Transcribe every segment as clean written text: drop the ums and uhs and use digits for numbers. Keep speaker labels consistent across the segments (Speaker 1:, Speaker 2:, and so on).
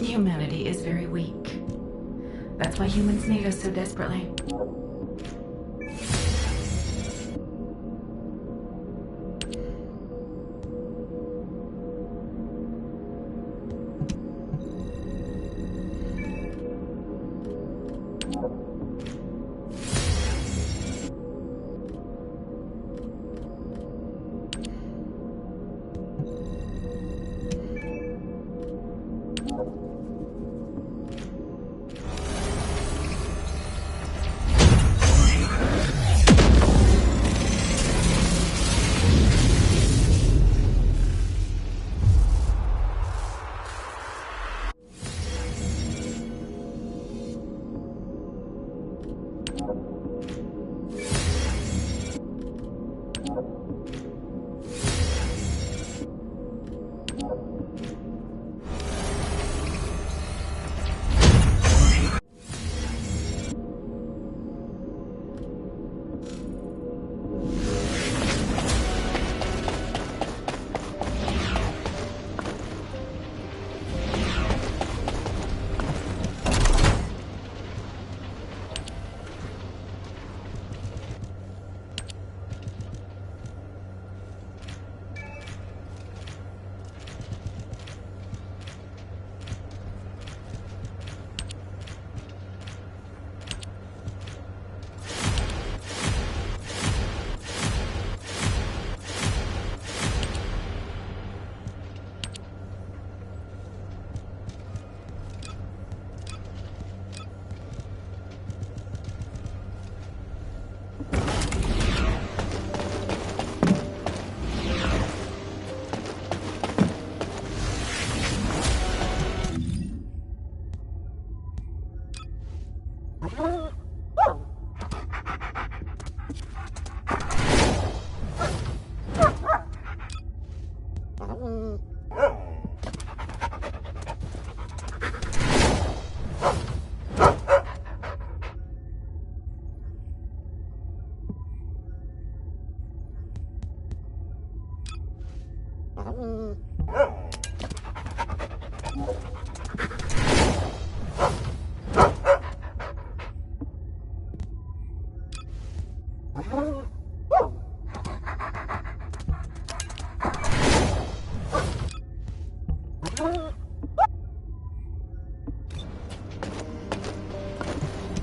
Speaker 1: Humanity is very weak. That's why humans need us so desperately.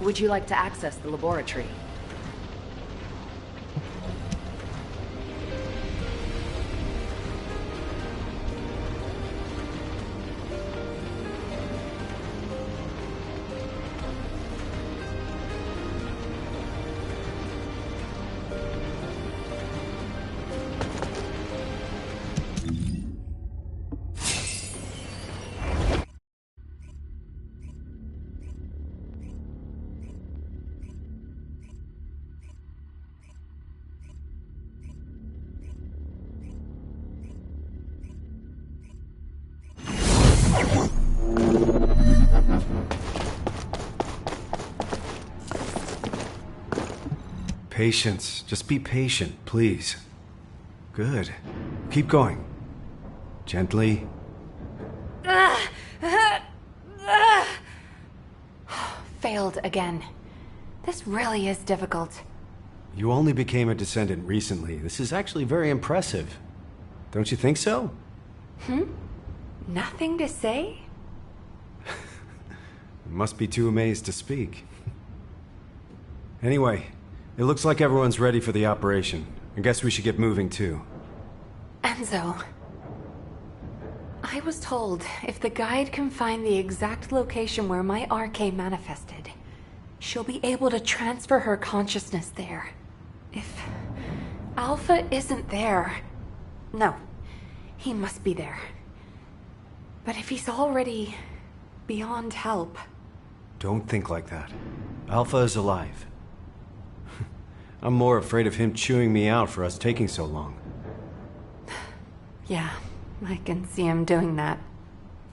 Speaker 2: Would you like to access the laboratory?
Speaker 3: Patience. Just be patient, please. Good. Keep going. Gently.
Speaker 2: Failed again. This really is difficult.
Speaker 3: You only became a Descendant recently. This is actually very impressive. Don't you think so?
Speaker 2: Nothing to say?
Speaker 3: Must be too amazed to speak. Anyway, it looks like everyone's ready for the operation. I guess we should get moving too.
Speaker 2: Enzo. I was told if the guide can find the exact location where my RK manifested, she'll be able to transfer her consciousness there. If Alpha isn't there... No, he must be there. But if he's already beyond help...
Speaker 3: Don't think like that. Alpha is alive. I'm more afraid of him chewing me out for us taking so long.
Speaker 2: Yeah, I can see him doing that.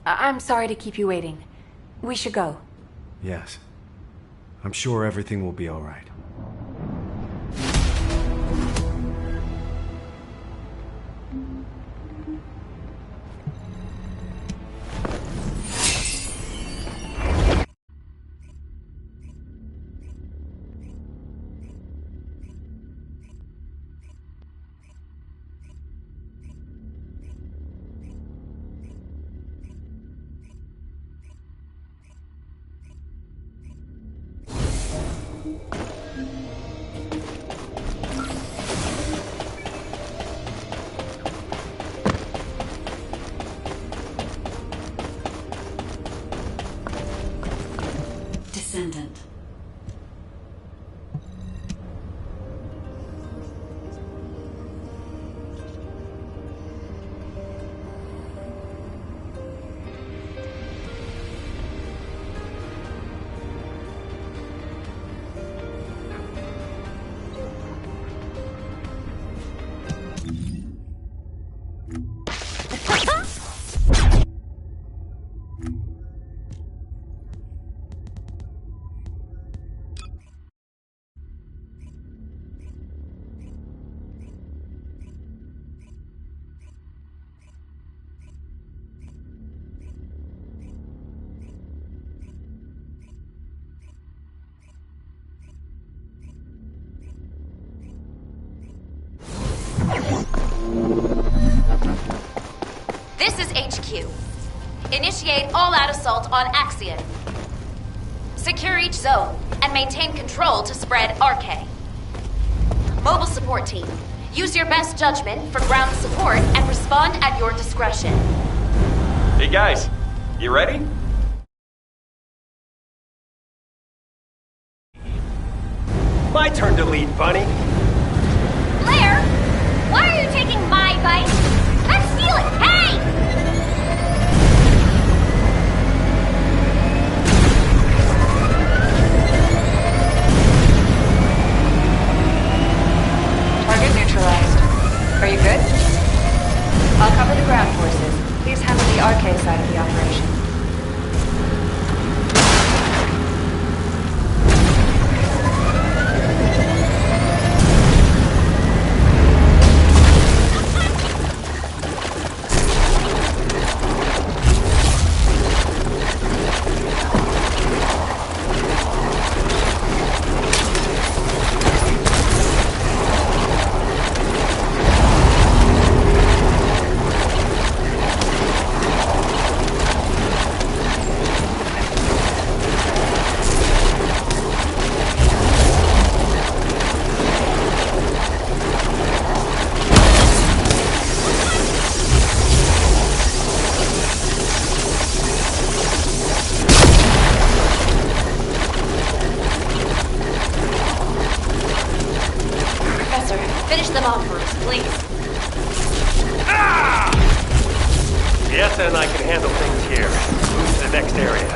Speaker 2: I'm sorry to keep you waiting. We should go.
Speaker 3: Yes. I'm sure everything will be all right.
Speaker 1: Descendant.
Speaker 4: This is HQ. Initiate all-out assault on Axion. Secure each zone and maintain control to spread RK. Mobile support team, use your best judgment for ground support and respond at your discretion.
Speaker 5: Hey guys, you ready? My turn to lead, Bunny.
Speaker 4: Blair, why are you taking my bike? Let's steal it! Hey!
Speaker 2: Target neutralized. Are you good? I'll cover the ground forces. Please handle the RK side of the operation.
Speaker 4: Finish them off for us, please.
Speaker 5: Ah! Viessa and I can handle things here. Move to the next area.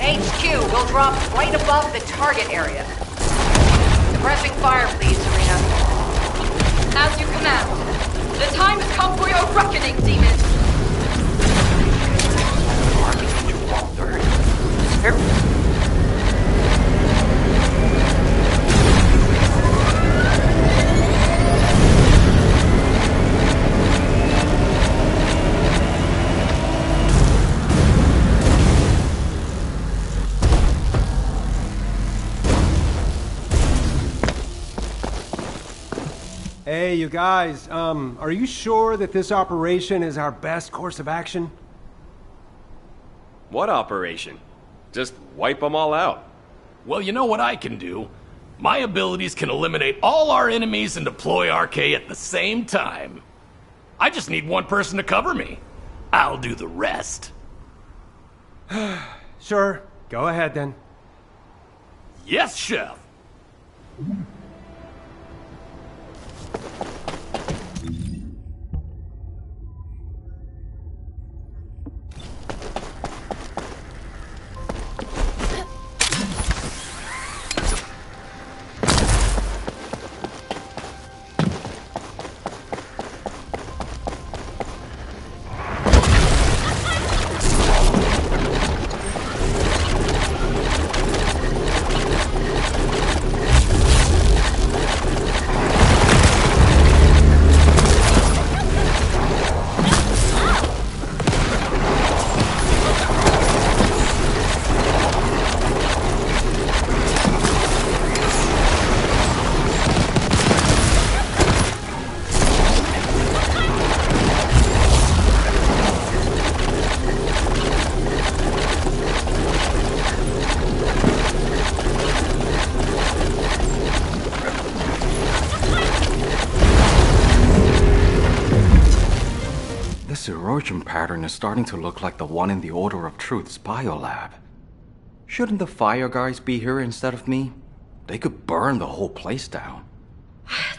Speaker 6: HQ will drop right above the target area. Suppressing fire, please, Serena. As you command. The time has come for your reckoning, demon!
Speaker 7: Hey, you guys, are you sure that this operation is our best course of action? What operation? Just wipe them all out.
Speaker 8: Well, you know what I can do? My abilities can eliminate all our enemies and deploy RK at the same time. I just need one person to cover me. I'll do the rest.
Speaker 5: Sure, go ahead then.
Speaker 8: Yes, Chef!
Speaker 9: Erosion pattern is starting to look like the one in the Order of Truth's biolab. Shouldn't the fire guys be here instead of me? They could burn the whole place down.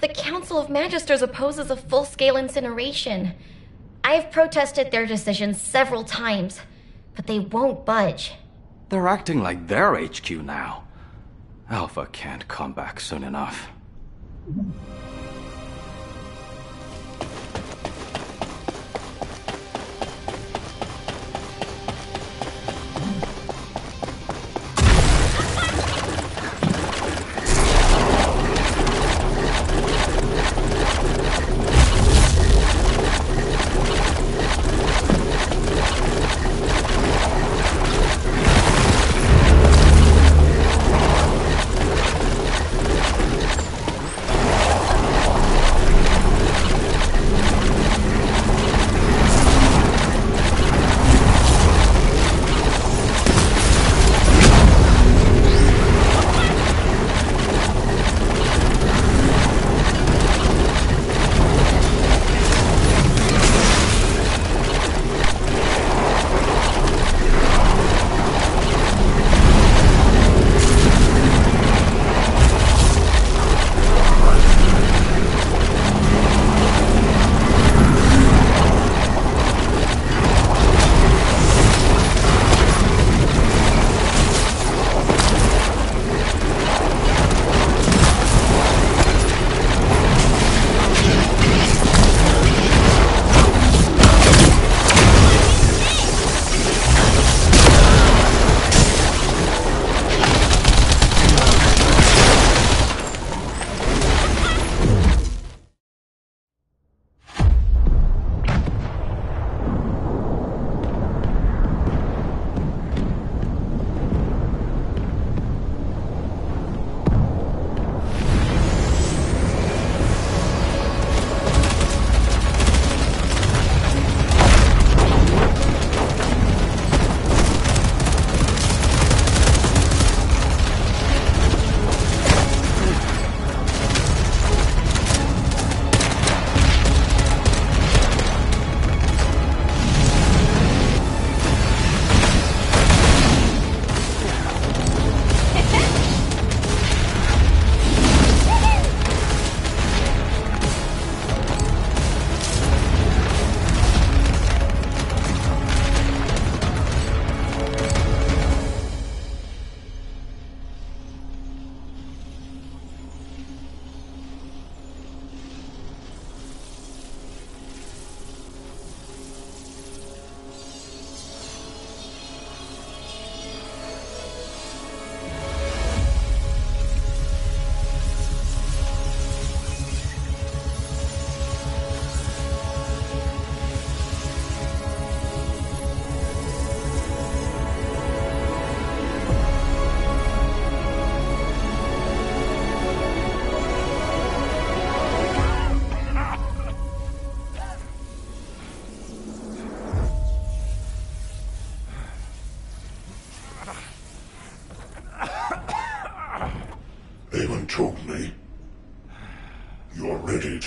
Speaker 10: The Council of Magisters opposes a full-scale incineration. I've protested their decision several times, but they won't budge.
Speaker 9: They're acting like their HQ now. Alpha can't come back soon enough.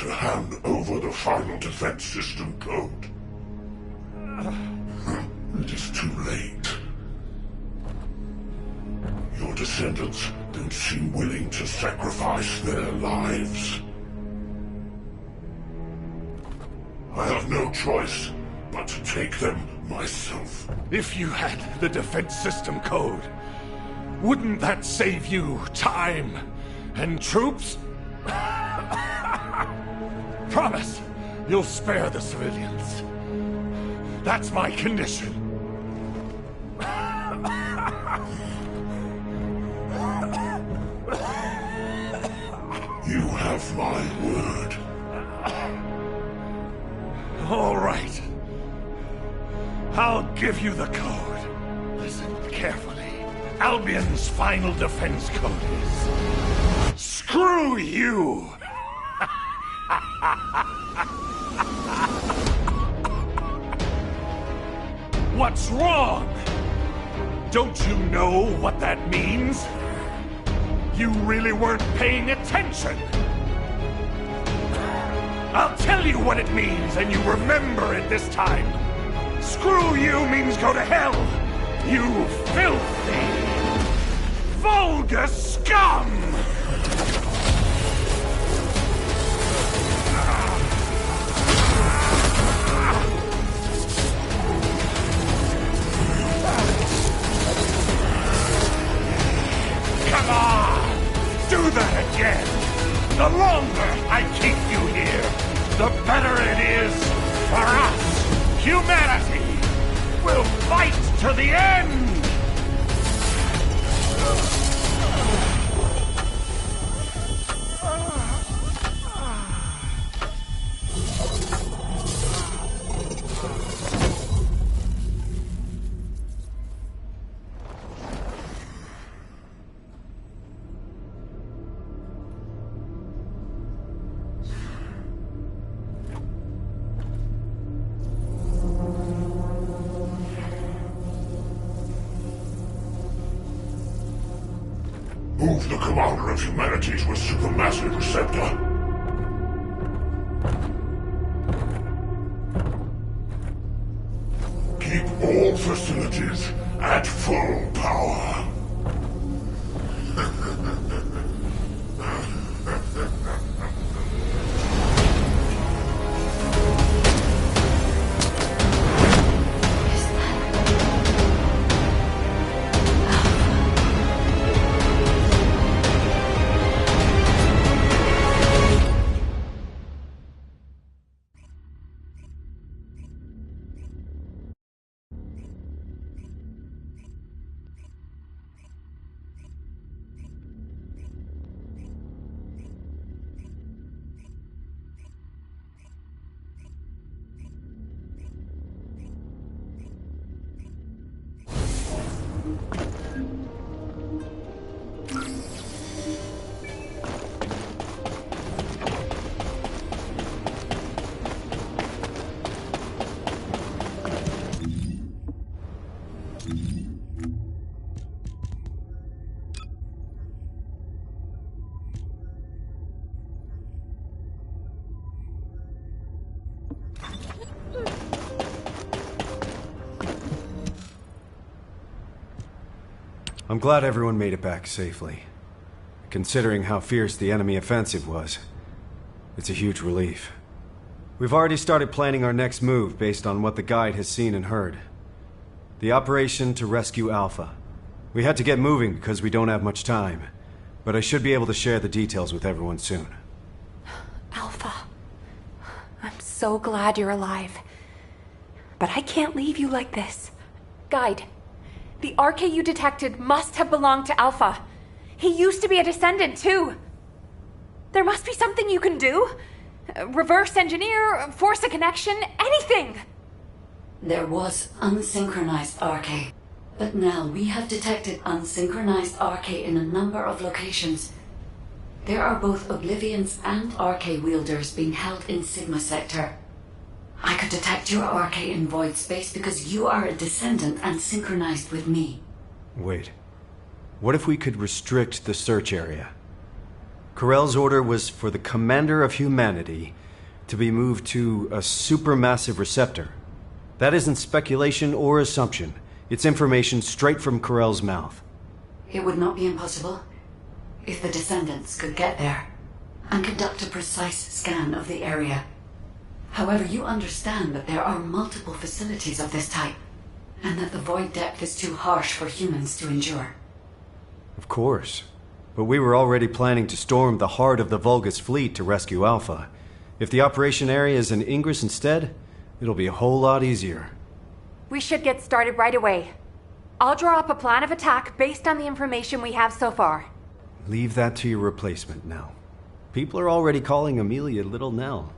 Speaker 11: to hand over the final defense system code. It is too late. Your descendants don't seem willing to sacrifice their lives. I have no choice but to take them myself.
Speaker 12: If you had the defense system code, wouldn't that save you time and troops? Promise, you'll spare the civilians. That's my condition.
Speaker 11: You have my word.
Speaker 12: All right. I'll give you the code. Listen carefully. Albion's final defense code is... Screw you! What's wrong? Don't you know what that means? You really weren't paying attention. I'll tell you what it means, and you remember it this time. Screw you means go to hell, you filthy, vulgar scum! Come on! Do that again! The longer I keep you here, the better it is for us! Humanity! We'll fight to the end!
Speaker 11: Move the Commander of Humanity to a supermassive receptor. Keep all facilities at full power.
Speaker 3: I'm glad everyone made it back safely. Considering how fierce the enemy offensive was, it's a huge relief. We've already started planning our next move based on what the guide has seen and heard. The operation to rescue Alpha. We had to get moving because we don't have much time, but I should be able to share the details with everyone soon.
Speaker 2: Alpha, I'm so glad you're alive. But I can't leave you like this. Guide, the RK you detected must have belonged to Alpha. He used to be a Descendant, too. There must be something you can do. Reverse engineer, force a connection, anything!
Speaker 13: There was unsynchronized RK. But Nell, we have detected unsynchronized RK in a number of locations. There are both Oblivions and RK wielders being held in Sigma Sector. I could detect your RK in Void Space because you are a Descendant and synchronized with me.
Speaker 3: Wait. What if we could restrict the search area? Corell's order was for the commander of humanity to be moved to a supermassive receptor. That isn't speculation or assumption. It's information straight from Corell's mouth.
Speaker 13: It would not be impossible if the Descendants could get there and conduct a precise scan of the area. However, you understand that there are multiple facilities of this type, and that the void depth is too harsh for humans to endure.
Speaker 3: Of course. But we were already planning to storm the heart of the Vulgus fleet to rescue Alpha. If the operation area is in Ingress instead, it'll be a whole lot easier.
Speaker 2: We should get started right away. I'll draw up a plan of attack based on the information we have so far.
Speaker 3: Leave that to your replacement now. People are already calling Amelia Little Nell.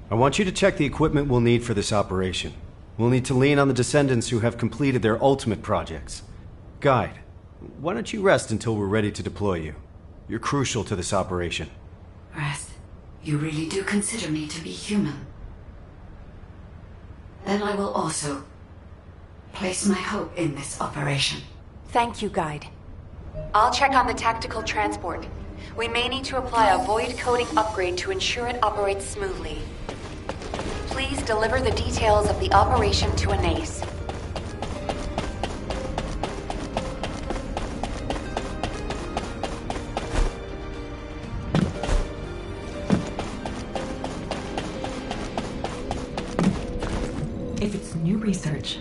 Speaker 3: I want you to check the equipment we'll need for this operation. We'll need to lean on the Descendants who have completed their ultimate projects. Guide, why don't you rest until we're ready to deploy you? You're crucial to this operation.
Speaker 13: Rest? You really do consider me to be human? Then I will also place my hope in this operation.
Speaker 2: Thank you, Guide. I'll check on the tactical transport. We may need to apply a void coding upgrade to ensure it operates smoothly. Please deliver the details of the operation to Ines.
Speaker 1: If it's new research,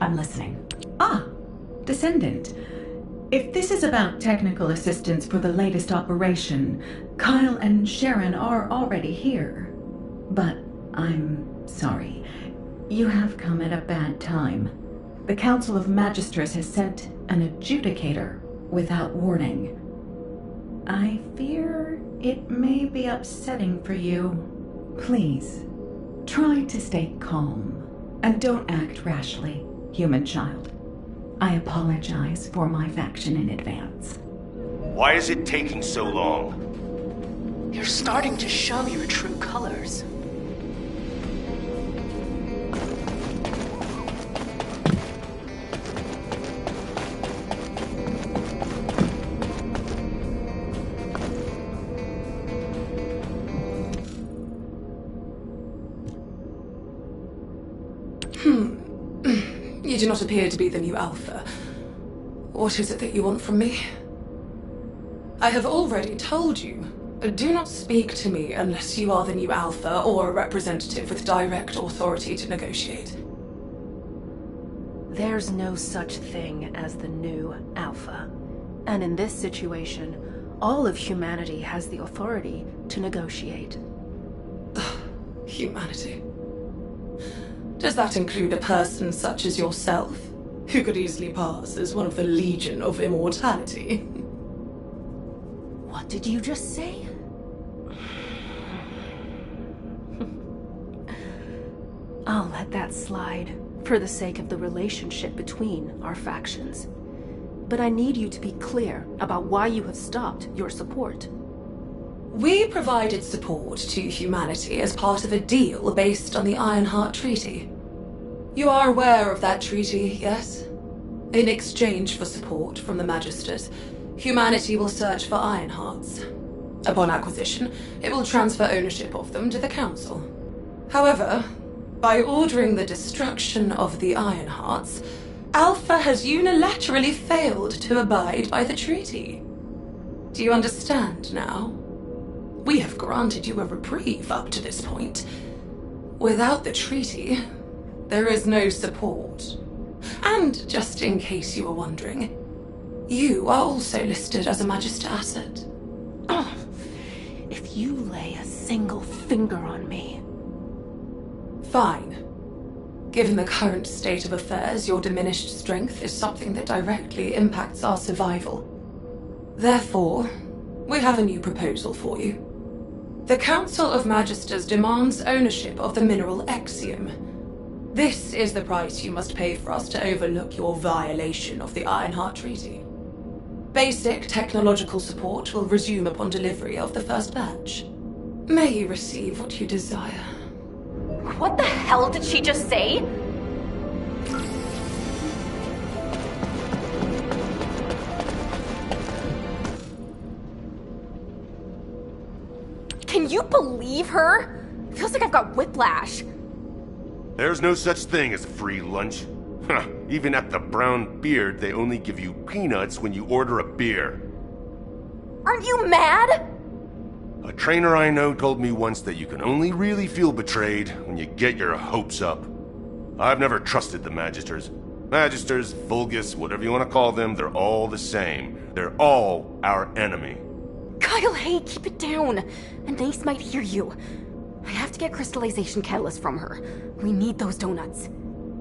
Speaker 1: I'm listening. Ah, Descendant. If this is about technical assistance for the latest operation, Kyle and Sharen are already here. But I'm sorry. You have come at a bad time. The Council of Magisters has sent an adjudicator without warning. I fear it may be upsetting for you. Please, try to stay calm. And don't act rashly, human child. I apologize for my faction in advance.
Speaker 12: Why is it taking so long?
Speaker 14: You're starting to show your true colors. You do not appear to be the new Alpha. What is it that you want from me? I have already told you. Do not speak to me unless you are the new Alpha or a representative with direct authority to negotiate.
Speaker 15: There's no such thing as the new Alpha. And in this situation, all of humanity has the authority to negotiate.
Speaker 14: Humanity? Does that include a person such as yourself, who could easily pass as one of the Legion of Immortality?
Speaker 15: What did you just say? I'll let that slide, for the sake of the relationship between our factions. But I need you to be clear about why you have stopped your support.
Speaker 14: We provided support to humanity as part of a deal based on the Ironheart Treaty. You are aware of that treaty, yes? In exchange for support from the Magisters, humanity will search for Ironhearts. Upon acquisition, it will transfer ownership of them to the Council. However, by ordering the destruction of the Ironhearts, Alpha has unilaterally failed to abide by the treaty. Do you understand now? We have granted you a reprieve up to this point. Without the treaty, there is no support. And just in case you were wondering, you are also listed as a Magister asset.
Speaker 15: Oh, if you lay a single finger on me...
Speaker 14: Fine. Given the current state of affairs, your diminished strength is something that directly impacts our survival. Therefore, we have a new proposal for you. The Council of Magisters demands ownership of the mineral Axion. This is the price you must pay for us to overlook your violation of the Ironheart Treaty. Basic technological support will resume upon delivery of the first batch. May you receive what you desire.
Speaker 10: What the hell did she just say?
Speaker 16: you believe her? Feels like I've got whiplash.
Speaker 17: There's no such thing as a free lunch. Huh, even at the Brown Beard, they only give you peanuts when you order a beer.
Speaker 16: Aren't you mad?
Speaker 17: A trainer I know told me once that you can only really feel betrayed when you get your hopes up. I've never trusted the Magisters. Magisters, Vulgus, whatever you want to call them, they're all the same. They're all our enemy.
Speaker 16: Kyle, hey, keep it down. Ines might hear you. I have to get crystallization catalyst from her. We need those donuts.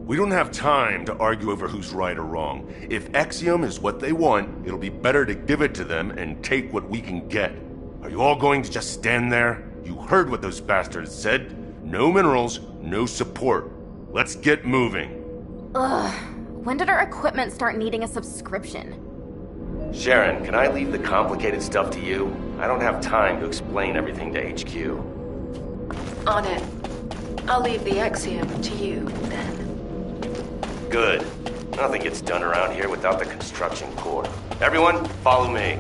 Speaker 17: We don't have time to argue over who's right or wrong. If Axiom is what they want, it'll be better to give it to them and take what we can get. Are you all going to just stand there? You heard what those bastards said. No minerals, no support. Let's get moving.
Speaker 16: Ugh. When did our equipment start needing a subscription?
Speaker 7: Sharen, can I leave the complicated stuff to you? I don't have time to explain everything to HQ.
Speaker 15: On it. I'll leave the Axiom to you, then.
Speaker 7: Good. Nothing gets done around here without the construction corps. Everyone, follow me.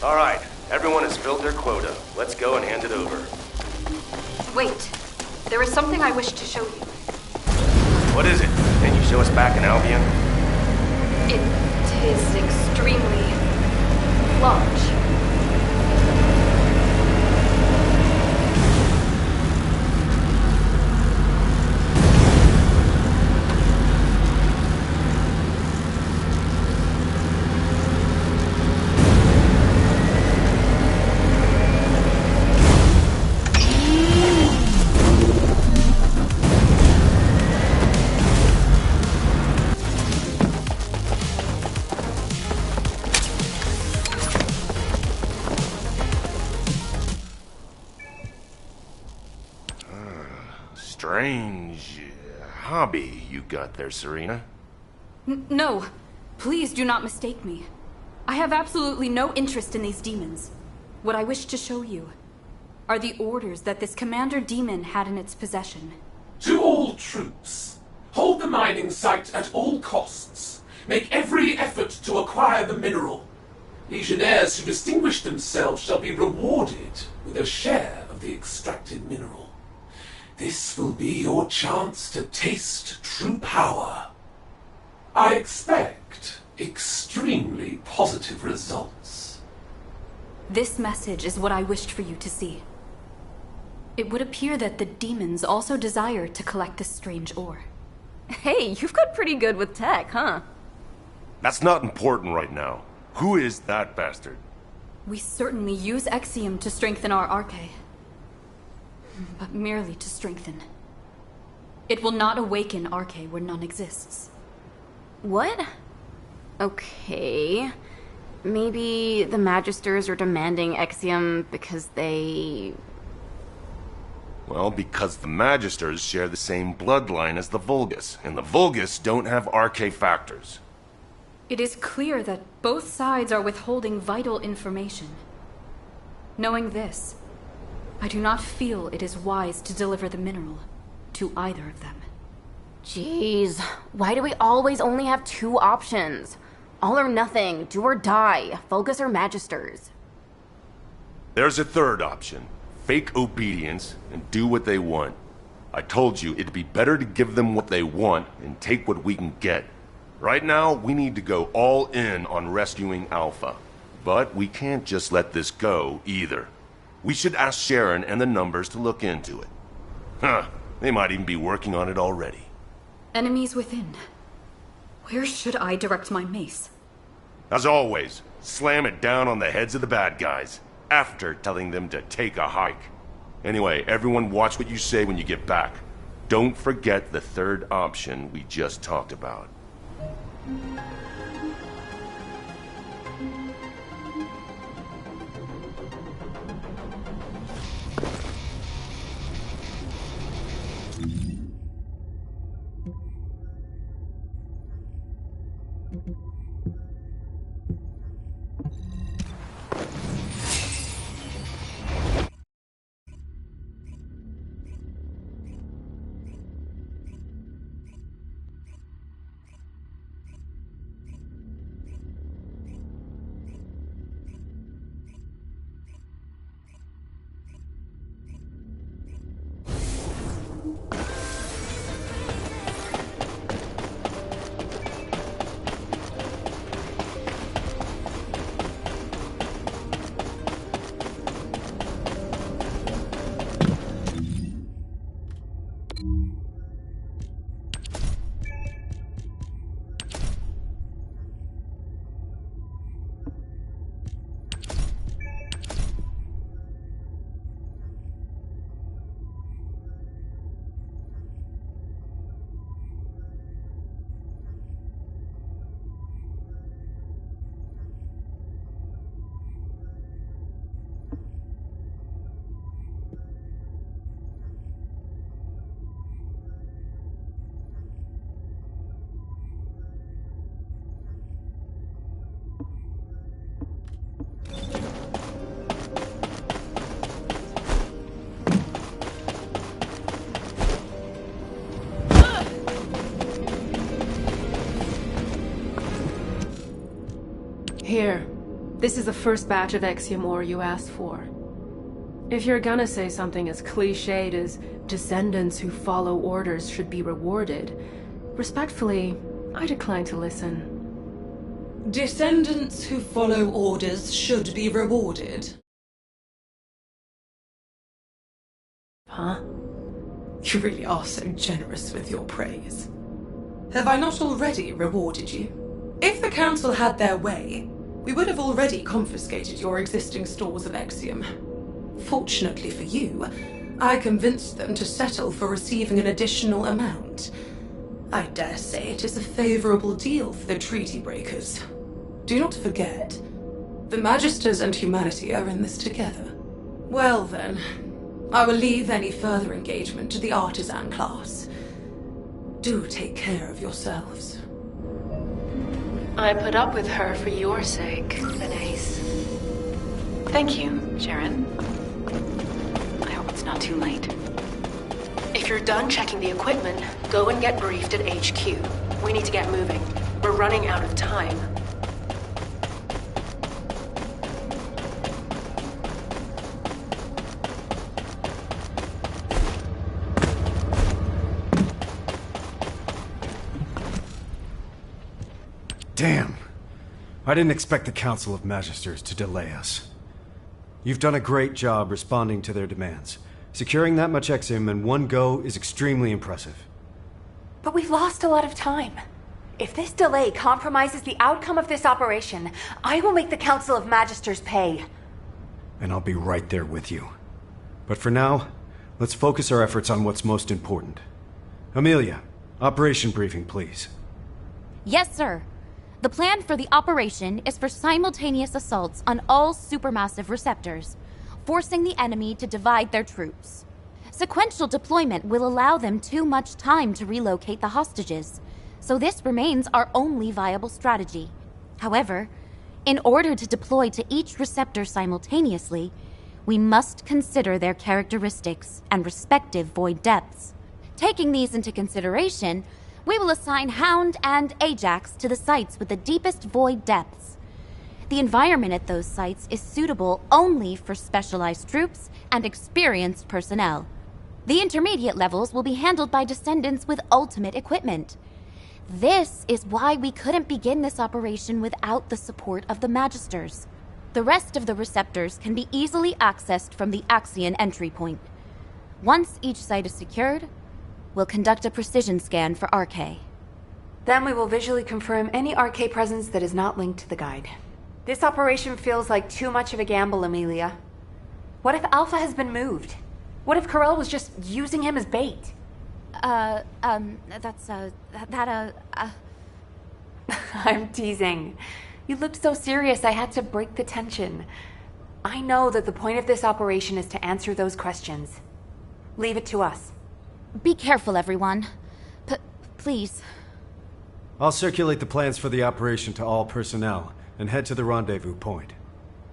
Speaker 7: All right, everyone has filled their quota. Let's go and hand it over.
Speaker 6: Wait, there is something I wish to show you.
Speaker 7: What is it? Can you show us back in Albion?
Speaker 6: It is extremely large.
Speaker 17: Strange hobby you got there, Serena.
Speaker 6: No, please do not mistake me. I have absolutely no interest in these demons. What I wish to show you are the orders that this commander demon had in its possession.
Speaker 12: To all troops, hold the mining site at all costs. Make every effort to acquire the mineral. Legionnaires who distinguish themselves shall be rewarded with a share of the extracted mineral. This will be your chance to taste true power. I expect extremely positive results.
Speaker 6: This message is what I wished for you to see. It would appear that the demons also desire to collect this strange ore.
Speaker 16: Hey, you've got pretty good with tech, huh?
Speaker 17: That's not important right now. Who is that bastard?
Speaker 18: We certainly use Axiom to strengthen our Arche. But merely to strengthen. It will not awaken Arche where none exists.
Speaker 16: What? Okay. Maybe the Magisters are demanding Axiom because they...
Speaker 17: Well, because the Magisters share the same bloodline as the Vulgus, and the Vulgus don't have Arche factors.
Speaker 18: It is clear that both sides are withholding vital information. Knowing this, I do not feel it is wise to deliver the mineral to either of them.
Speaker 16: Jeez, why do we always only have two options? All or nothing, do or die, Vulgus or Magisters.
Speaker 17: There's a third option. Fake obedience and do what they want. I told you it'd be better to give them what they want and take what we can get. Right now, we need to go all in on rescuing Alpha. But we can't just let this go, either. We should ask Sharen and the Numbers to look into it. Huh, they might even be working on it already.
Speaker 18: Enemies within. Where should I direct my mace?
Speaker 17: As always, slam it down on the heads of the bad guys, after telling them to take a hike. Anyway, everyone watch what you say when you get back. Don't forget the third option we just talked about.
Speaker 15: Here. This is the first batch of Axiom ore you asked for. If you're gonna say something as cliched as descendants who follow orders should be rewarded, respectfully, I decline to listen.
Speaker 14: Descendants who follow orders should be rewarded.
Speaker 15: Huh?
Speaker 14: You really are so generous with your praise. Have I not already rewarded you? If the Council had their way, we would have already confiscated your existing stores of Axiom. Fortunately for you, I convinced them to settle for receiving an additional amount. I dare say it is a favorable deal for the treaty breakers. Do not forget, the Magisters and humanity are in this together. Well then, I will leave any further engagement to the artisan class. Do take care of yourselves.
Speaker 19: I put up with her for your sake, Ines. Thank you, Sharen. I hope it's not too late. If you're done checking the equipment, go and get briefed at HQ. We need to get moving. We're running out of time.
Speaker 3: Damn. I didn't expect the Council of Magisters to delay us. You've done a great job responding to their demands. Securing that much Axiom in one go is extremely impressive.
Speaker 2: But we've lost a lot of time. If this delay compromises the outcome of this operation, I will make the Council of Magisters pay.
Speaker 3: And I'll be right there with you. But for now, let's focus our efforts on what's most important. Amelia, operation briefing, please.
Speaker 20: Yes, sir. The plan for the operation is for simultaneous assaults on all supermassive receptors, forcing the enemy to divide their troops. Sequential deployment will allow them too much time to relocate the hostages, so this remains our only viable strategy. However, in order to deploy to each receptor simultaneously, we must consider their characteristics and respective void depths. Taking these into consideration, we will assign Hound and Ajax to the sites with the deepest void depths. The environment at those sites is suitable only for specialized troops and experienced personnel. The intermediate levels will be handled by Descendants with ultimate equipment. This is why we couldn't begin this operation without the support of the Magisters. The rest of the receptors can be easily accessed from the Axion entry point. Once each site is secured, we'll conduct a precision scan for RK.
Speaker 2: Then we will visually confirm any RK presence that is not linked to the guide. This operation feels like too much of a gamble, Amelia. What if Alpha has been moved? What if Corell was just using him as bait? I'm teasing. You looked so serious, I had to break the tension. I know that the point of this operation is to answer those questions. Leave it to us.
Speaker 20: Be careful, everyone. Please.
Speaker 3: I'll circulate the plans for the operation to all personnel and head to the rendezvous point.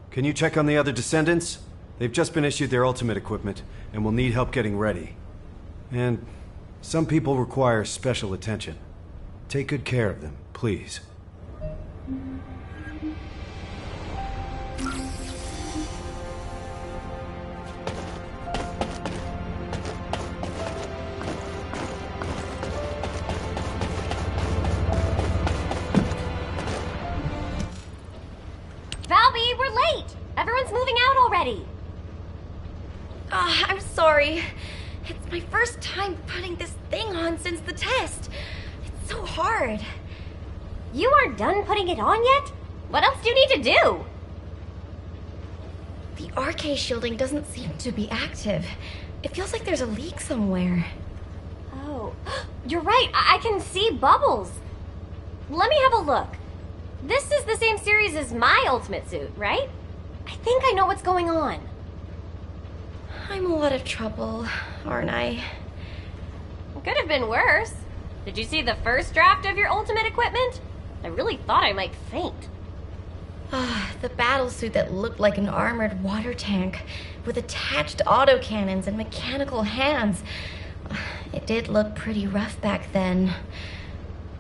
Speaker 3: Can you check on the other Descendants? They've just been issued their ultimate equipment and will need help getting ready. And some people require special attention. Take good care of them, please.
Speaker 10: Valby, we're late! Everyone's moving out already! I'm sorry. It's my first time putting this thing on since the test. It's so hard. You aren't done putting it on yet? What else do you need to do? The RK shielding doesn't seem to be active. It feels like there's a leak somewhere. Oh, you're right. I can see bubbles. Let me have a look. This is the same series as my ultimate suit, right? I think I know what's going on. I'm in a lot of trouble, aren't I? It could have been worse. Did you see the first draft of your ultimate equipment? I really thought I might faint. The battlesuit that looked like an armored water tank with attached autocannons and mechanical hands. It did look pretty rough back then.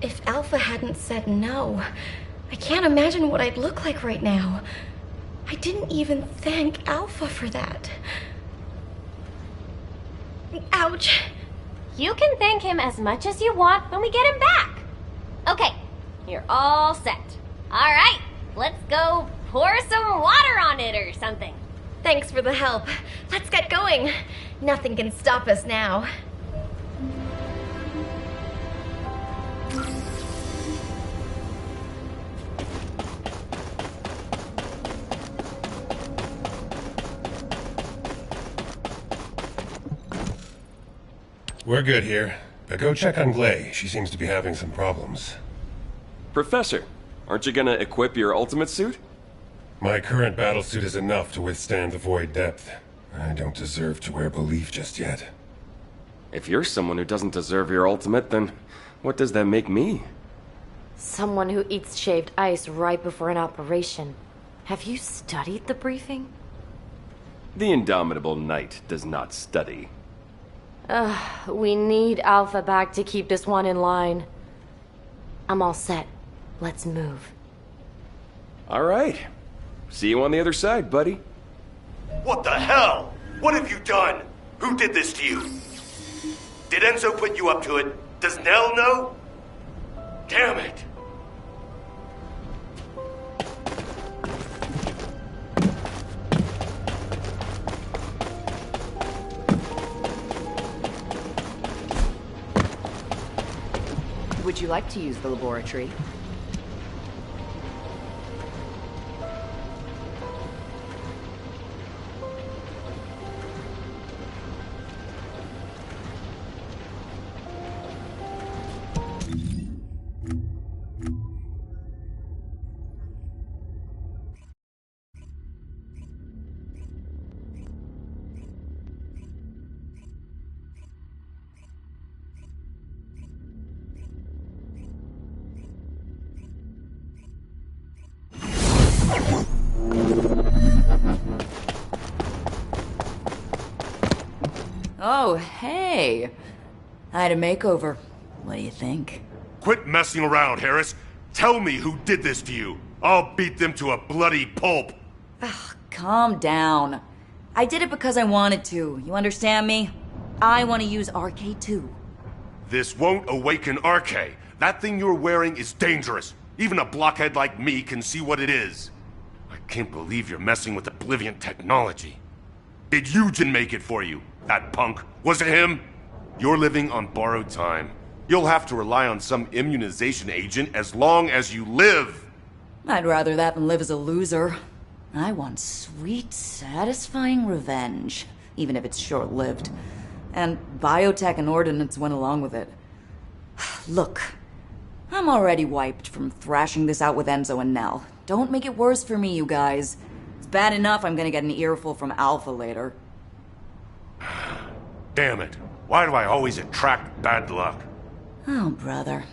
Speaker 10: If Alpha hadn't said no, I can't imagine what I'd look like right now. I didn't even thank Alpha for that. Ouch. You can thank him as much as you want when we get him back. Okay, you're all set. All right, let's go pour some water on it or something. Thanks for the help. Let's get going. Nothing can stop us now.
Speaker 12: We're good here, but go check on Gley. She seems to be having some problems.
Speaker 21: Professor, aren't you gonna equip your ultimate suit?
Speaker 12: My current battlesuit is enough to withstand the void depth. I don't deserve to wear belief just yet.
Speaker 21: If you're someone who doesn't deserve your ultimate, then what does that make me?
Speaker 16: Someone who eats shaved ice right before an operation. Have you studied the briefing?
Speaker 21: The indomitable knight does not study.
Speaker 16: We need Alpha back to keep this one in line. I'm all set. Let's move.
Speaker 21: All right. See you on the other side, buddy.
Speaker 17: What the hell? What have you done? Who did this to you? Did Enzo put you up to it? Does Nell know? Damn it!
Speaker 2: Would
Speaker 4: Would you like to use the laboratory?
Speaker 22: Oh, hey. I had a makeover. What do you think?
Speaker 17: Quit messing around, Harris. Tell me who did this to you. I'll beat them to a bloody pulp.
Speaker 22: Ugh, calm down. I did it because I wanted to. You understand me? I want to use RK too.
Speaker 17: This won't awaken RK. That thing you're wearing is dangerous. Even a blockhead like me can see what it is. I can't believe you're messing with Oblivion technology. Did Yujin make it for you? That punk? Was it him? You're living on borrowed time. You'll have to rely on some immunization agent as long as you live.
Speaker 22: I'd rather that than live as a loser. I want sweet, satisfying revenge, even if it's short-lived. And biotech and ordnance went along with it. Look, I'm already wiped from thrashing this out with Enzo and Nell. Don't make it worse for me, you guys. It's bad enough I'm gonna get an earful from Alpha later.
Speaker 17: Damn it. Why do I always attract bad luck?
Speaker 22: Oh, brother.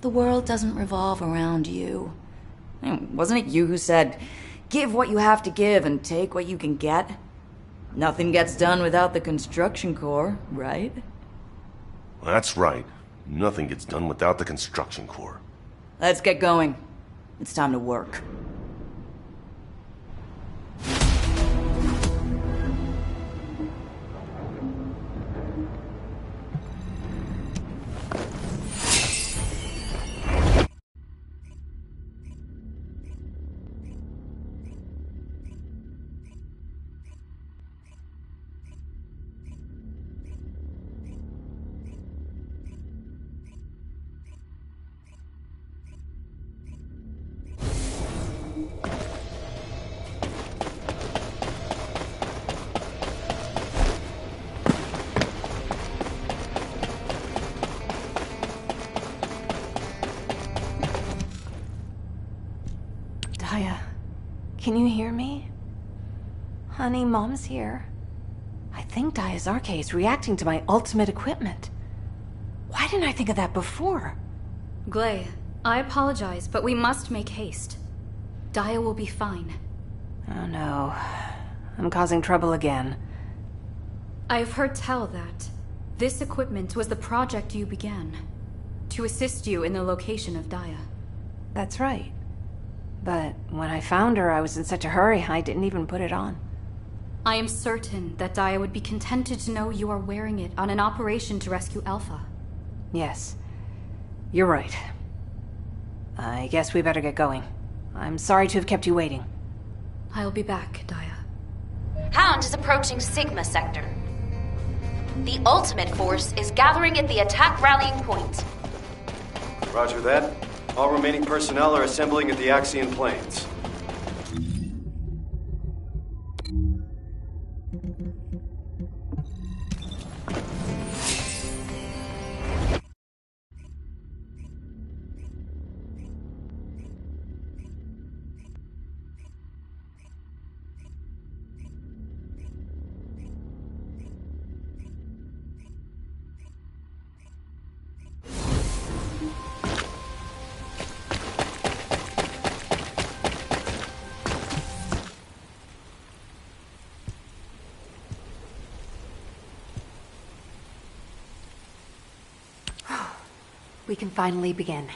Speaker 22: The world doesn't revolve around you. Wasn't it you who said, give what you have to give and take what you can get? Nothing gets done without the construction corps, right?
Speaker 17: That's right. Nothing gets done without the construction corps.
Speaker 22: Let's get going. It's time to work.
Speaker 2: Can you hear me? Honey, Mom's here. I think Daya's RK is reacting to my ultimate equipment. Why didn't I think of that before?
Speaker 18: Gley, I apologize, but we must make haste. Daya will be fine.
Speaker 2: Oh no. I'm causing trouble again.
Speaker 18: I have heard tell that this equipment was the project you began, to assist you in the location of Daya.
Speaker 2: That's right. But when I found her, I was in such a hurry, I didn't even put it on.
Speaker 18: I am certain that Daya would be contented to know you are wearing it on an operation to rescue Alpha.
Speaker 2: Yes. You're right. I guess we better get going. I'm sorry to have kept you waiting.
Speaker 18: I'll be back, Daya.
Speaker 20: Hound is approaching Sigma sector. The ultimate force is gathering at the attack rallying point.
Speaker 3: Roger that. All remaining personnel are assembling at the Axion plains.
Speaker 2: We can finally begin.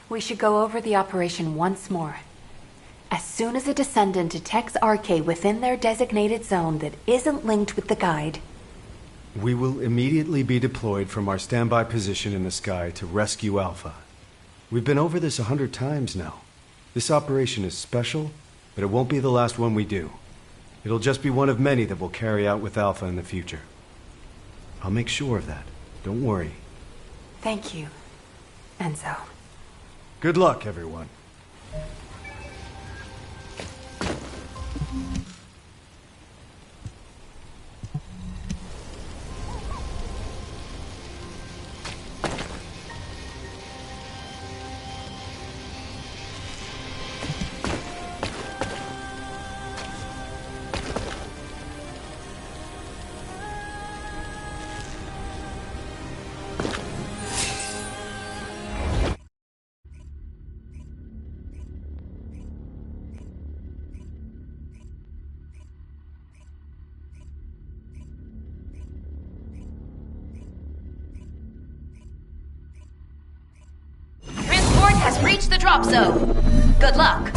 Speaker 2: We should go over the operation once more. As soon as a Descendant detects RK within their designated zone that isn't linked with the guide,
Speaker 3: we will immediately be deployed from our standby position in the sky to rescue Alpha. We've been over this 100 times now. This operation is special, but it won't be the last one we do. It'll just be one of many that we'll carry out with Alpha in the future. I'll make sure of that. Don't worry.
Speaker 2: thank you. Enzo.
Speaker 3: Good luck, everyone.
Speaker 6: Has reached the drop zone. Good luck.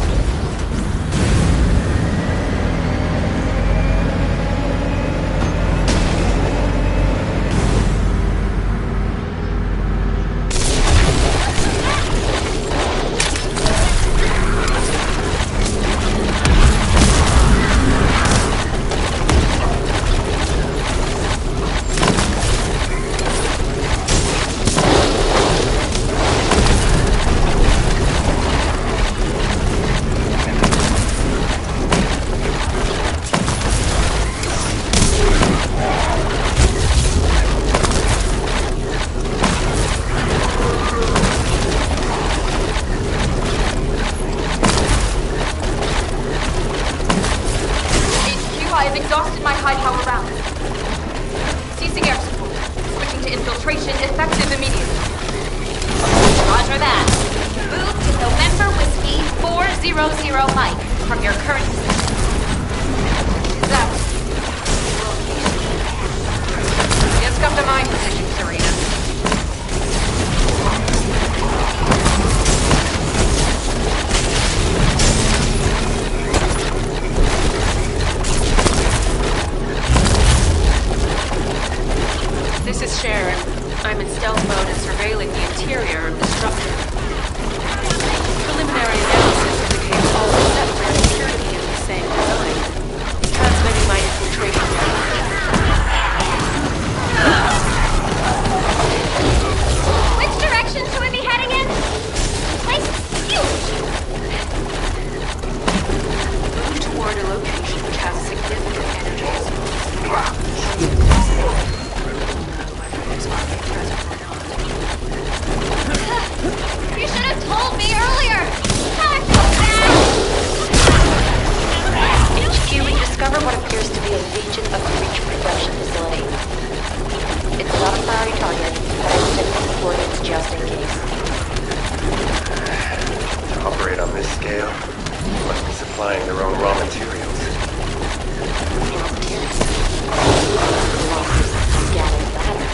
Speaker 19: This is Sharen. I'm in stealth mode and surveilling the interior of the structure. Preliminary analysis indicates all the separate appear to be in the same design. Transmitting my infiltration.
Speaker 10: Which direction should we be heading in? This place is huge!
Speaker 19: Move toward a location which has significant energy.
Speaker 10: You should have told me earlier! Now I feel bad!
Speaker 6: HQ, we discovered what appears to be a Legion of Creature production facility. It's not a priority target, but I sent the coordinates just in case.
Speaker 7: To operate on this scale, they must be supplying their own raw materials.
Speaker 6: Gathered matter.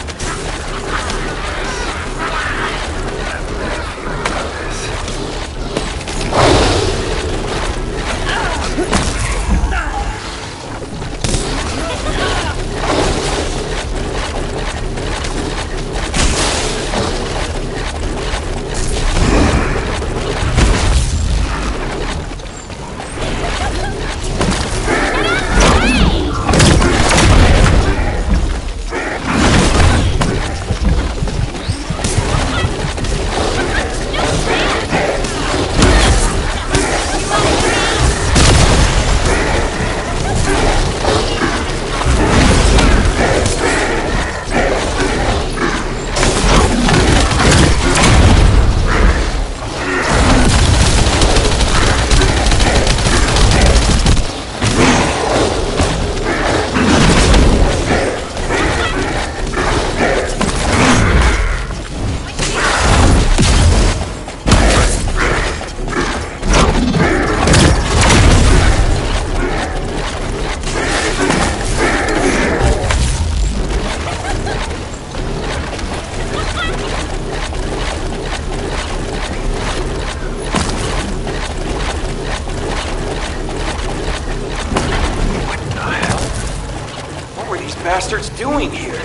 Speaker 9: Bastards doing here?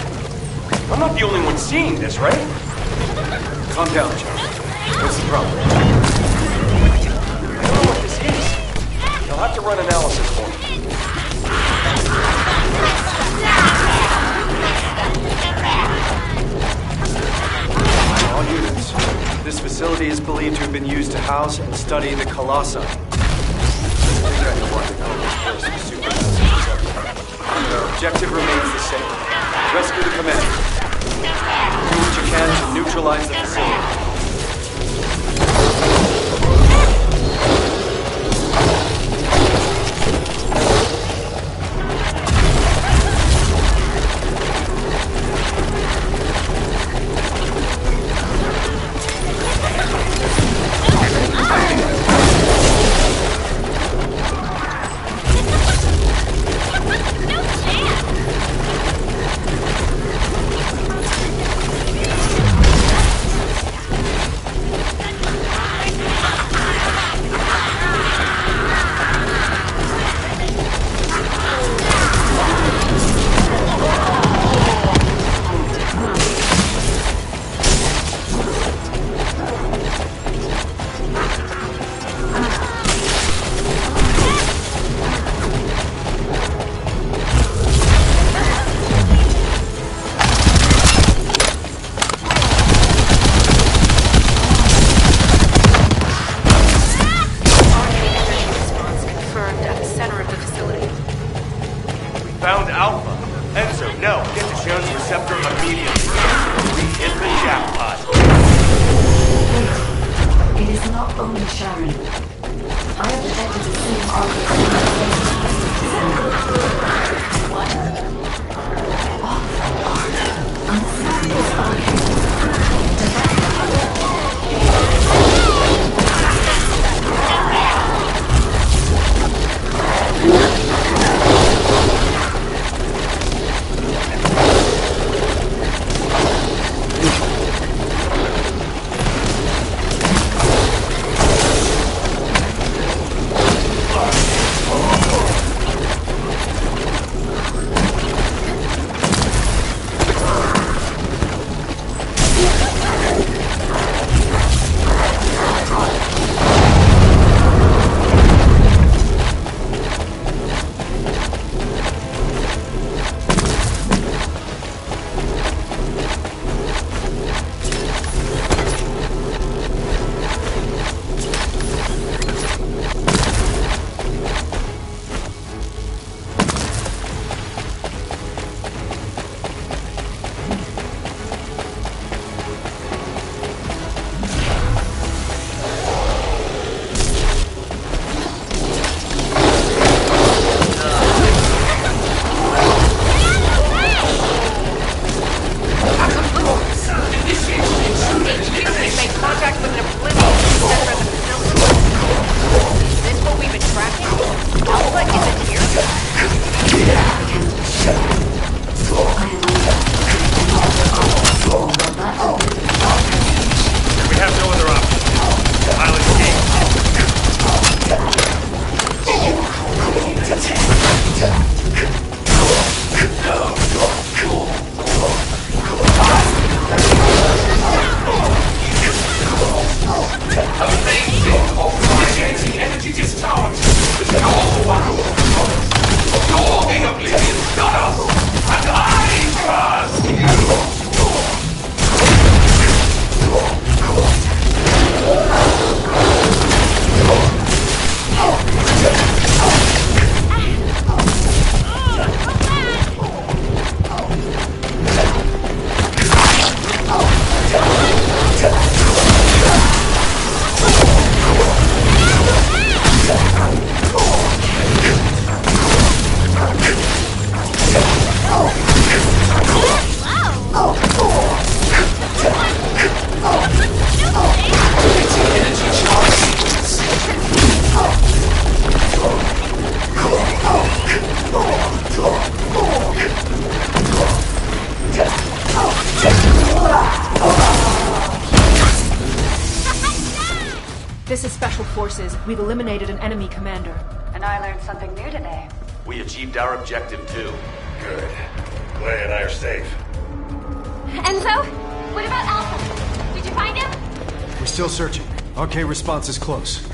Speaker 9: I'm not the only one seeing this, right? Calm down, John. What's the problem? I don't know what this is. You'll have to run analysis for me. All units. This
Speaker 3: believed to have been used to house and study the Colossi. Our objective remains the same. Rescue the commander. Do what you can to neutralize the facility.
Speaker 7: Found Alpha. Enzo, Nell, get to Sharen's receptor immediately. We hit the jackpot.
Speaker 13: It is not only Sharen. I have detected the same
Speaker 15: This is Special Forces. We've eliminated an enemy commander.
Speaker 6: And I learned something new today.
Speaker 7: We achieved our objective too.
Speaker 12: Good. Gley and I are safe.
Speaker 10: Enzo? What about Alpha? Did you find him?
Speaker 3: We're still searching. RK response is close.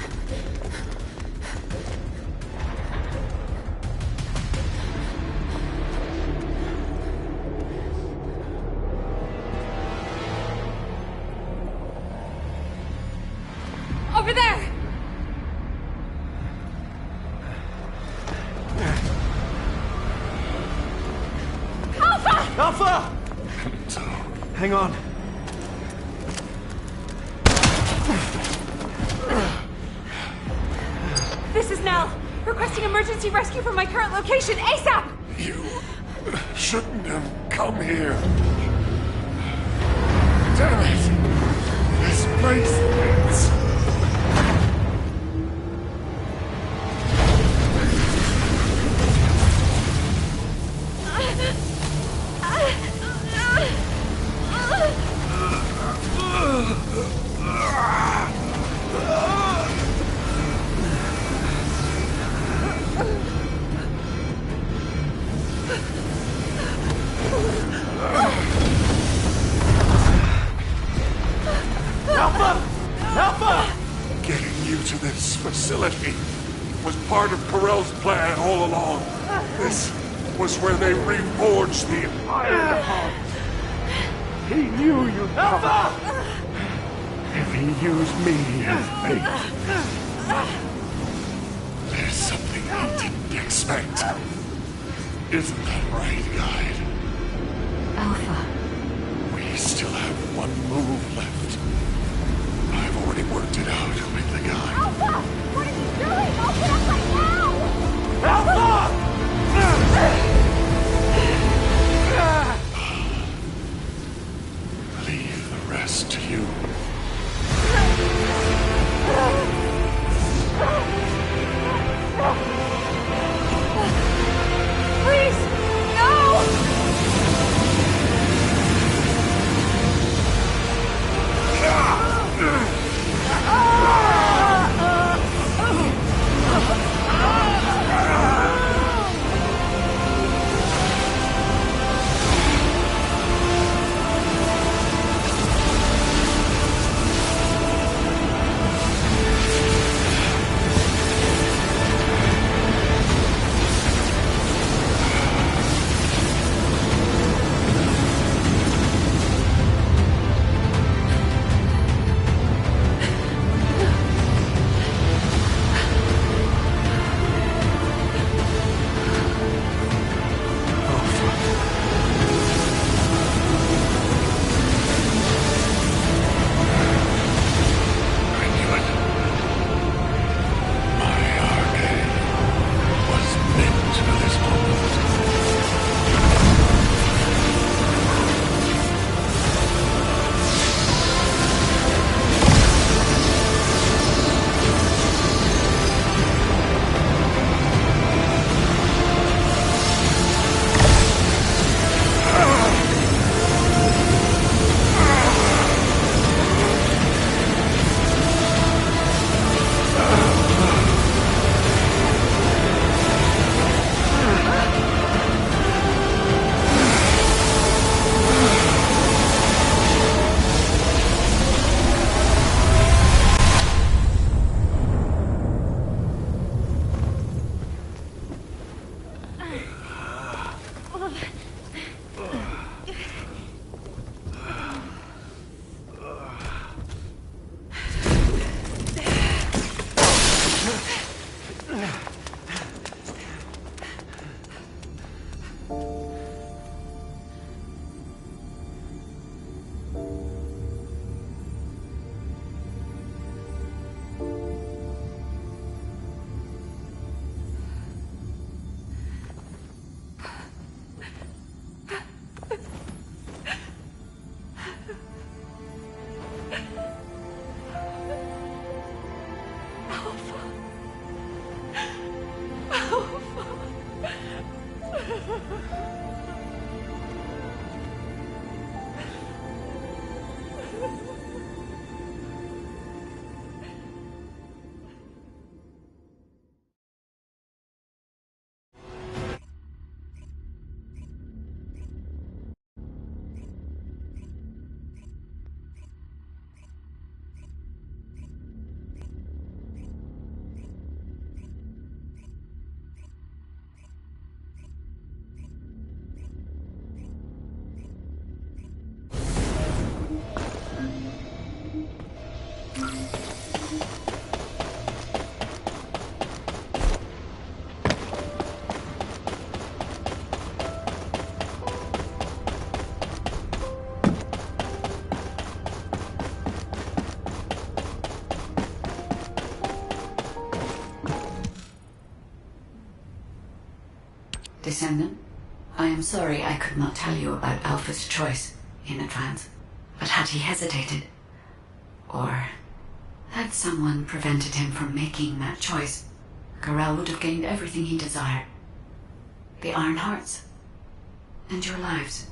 Speaker 3: Alpha! Hang on.
Speaker 2: This is Nell, requesting emergency rescue from my current location, ASAP!
Speaker 11: You shouldn't have come here. Damn it! This place is... facility was part of Corell's plan all along. This was where they reforged the Iron Heart. He knew you'd come. If he used me as bait. There's something he didn't expect. Isn't that right, Guide?
Speaker 13: Alpha.
Speaker 11: We still have one move left. I've already worked it out with the guy.
Speaker 10: Alpha! What are you doing? Open up right now!
Speaker 11: Alpha! Leave the rest to you.
Speaker 10: Please! No!
Speaker 13: Descendant. I am sorry I could not tell you about Alpha's choice in advance. But had he hesitated, or had someone prevented him from making that choice, Karel would have gained everything he desired. The Iron Hearts, and your lives.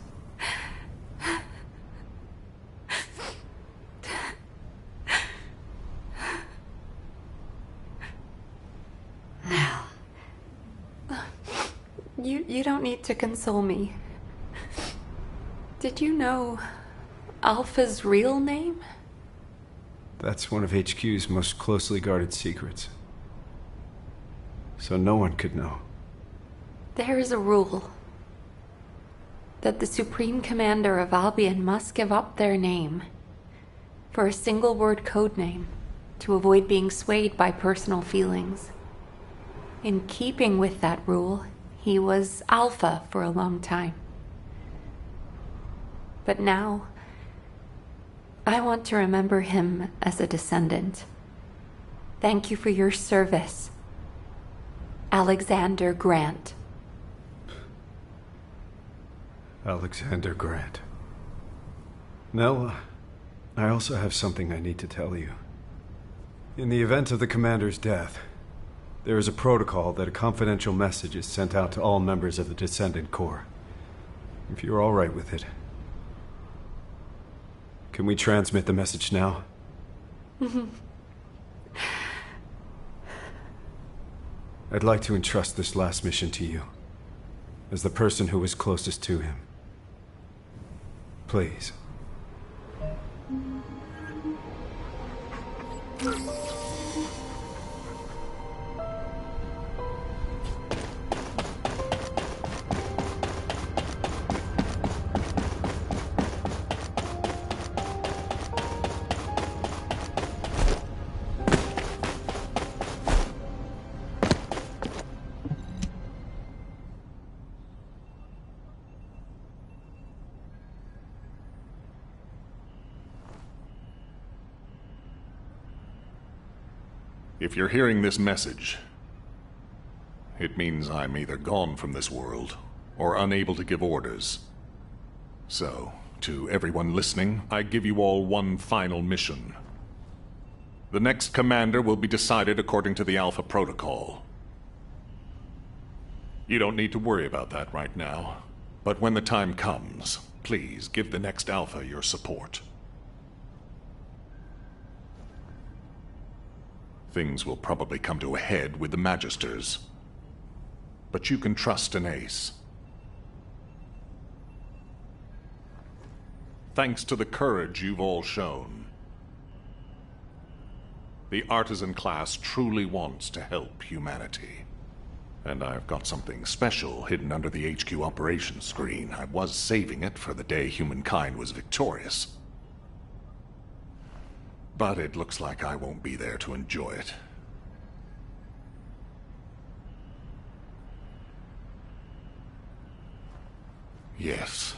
Speaker 13: Nell.
Speaker 2: You don't need to console me. Did you know Alpha's real name?
Speaker 3: That's one of HQ's most closely guarded secrets. So no one could know.
Speaker 2: There is a rule that the Supreme Commander of Albion must give up their name for a single-word codename to avoid being swayed by personal feelings. In keeping with that rule, he was Alpha for a long time. But now, I want to remember him as a descendant. Thank you for your service, Alexander Grant.
Speaker 3: Alexander Grant. Nell, I also have something I need to tell you. In the event of the Commander's death, there is a protocol that a confidential message is sent out to all members of the Descendant Corps. If you're all right with it. Can we transmit the message now? I'd like to entrust this last mission to you, as the person who was closest to him. Please.
Speaker 11: If you're hearing this message, it means I'm either gone from this world or unable to give orders. So, to everyone listening, I give you all one final mission. The next commander will be decided according to the Alpha Protocol. You don't need to worry about that right now, but when the time comes, please give the next Alpha your support. Things will probably come to a head with the Magisters. But you can trust an ace. Thanks to the courage you've all shown, the artisan class truly wants to help humanity. And I've got something special hidden under the HQ operations screen. I was saving it for the day humankind was victorious. But it looks like I won't be there to enjoy it. Yes,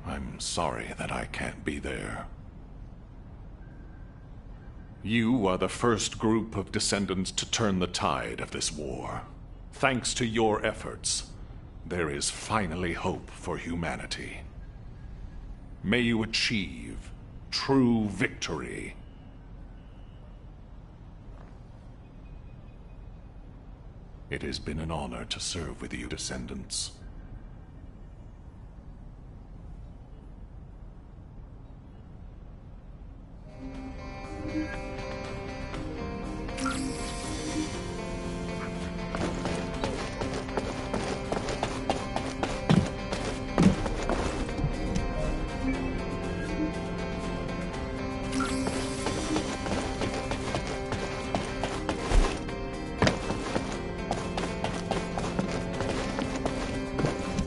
Speaker 11: I'm sorry that I can't be there. You are the first group of descendants to turn the tide of this war. Thanks to your efforts, there is finally hope for humanity. May you achieve true victory. It has been an honor to serve with you, Descendants.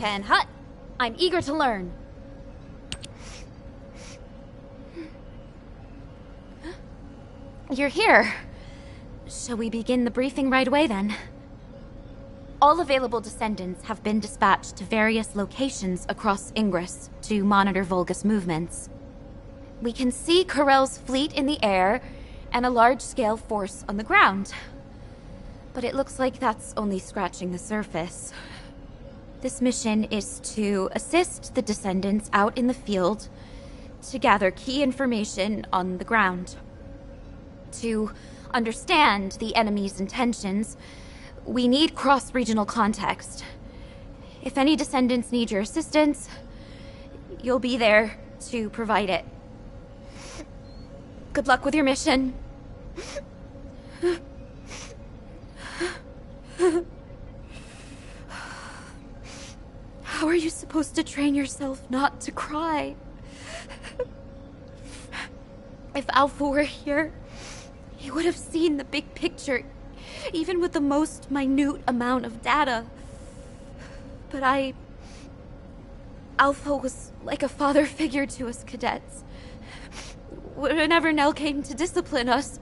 Speaker 20: And hut. I'm eager to learn. You're here. Shall we begin the briefing right away then? All available descendants have been dispatched to various locations across Ingress to monitor Vulgus movements. We can see Karel's fleet in the air and a large-scale force on the ground. But it looks like that's only scratching the surface. This mission is to assist the Descendants out in the field to gather key information on the ground. To understand the enemy's intentions, we need cross-regional context. If any Descendants need your assistance, you'll be there to provide it. Good luck with your mission. How are you supposed to train yourself not to cry? If Alpha were here, he would have seen the big picture, even with the most minute amount of data. But Alpha was like a father figure to us cadets. Whenever Nell came to discipline us,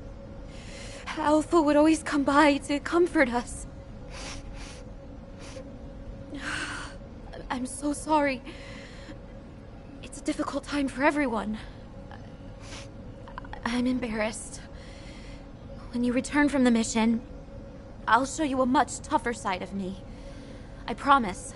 Speaker 20: Alpha would always come by to comfort us. I'm so sorry. It's a difficult time for everyone. I'm embarrassed. When you return from the mission, I'll show you a much tougher side of me. I promise.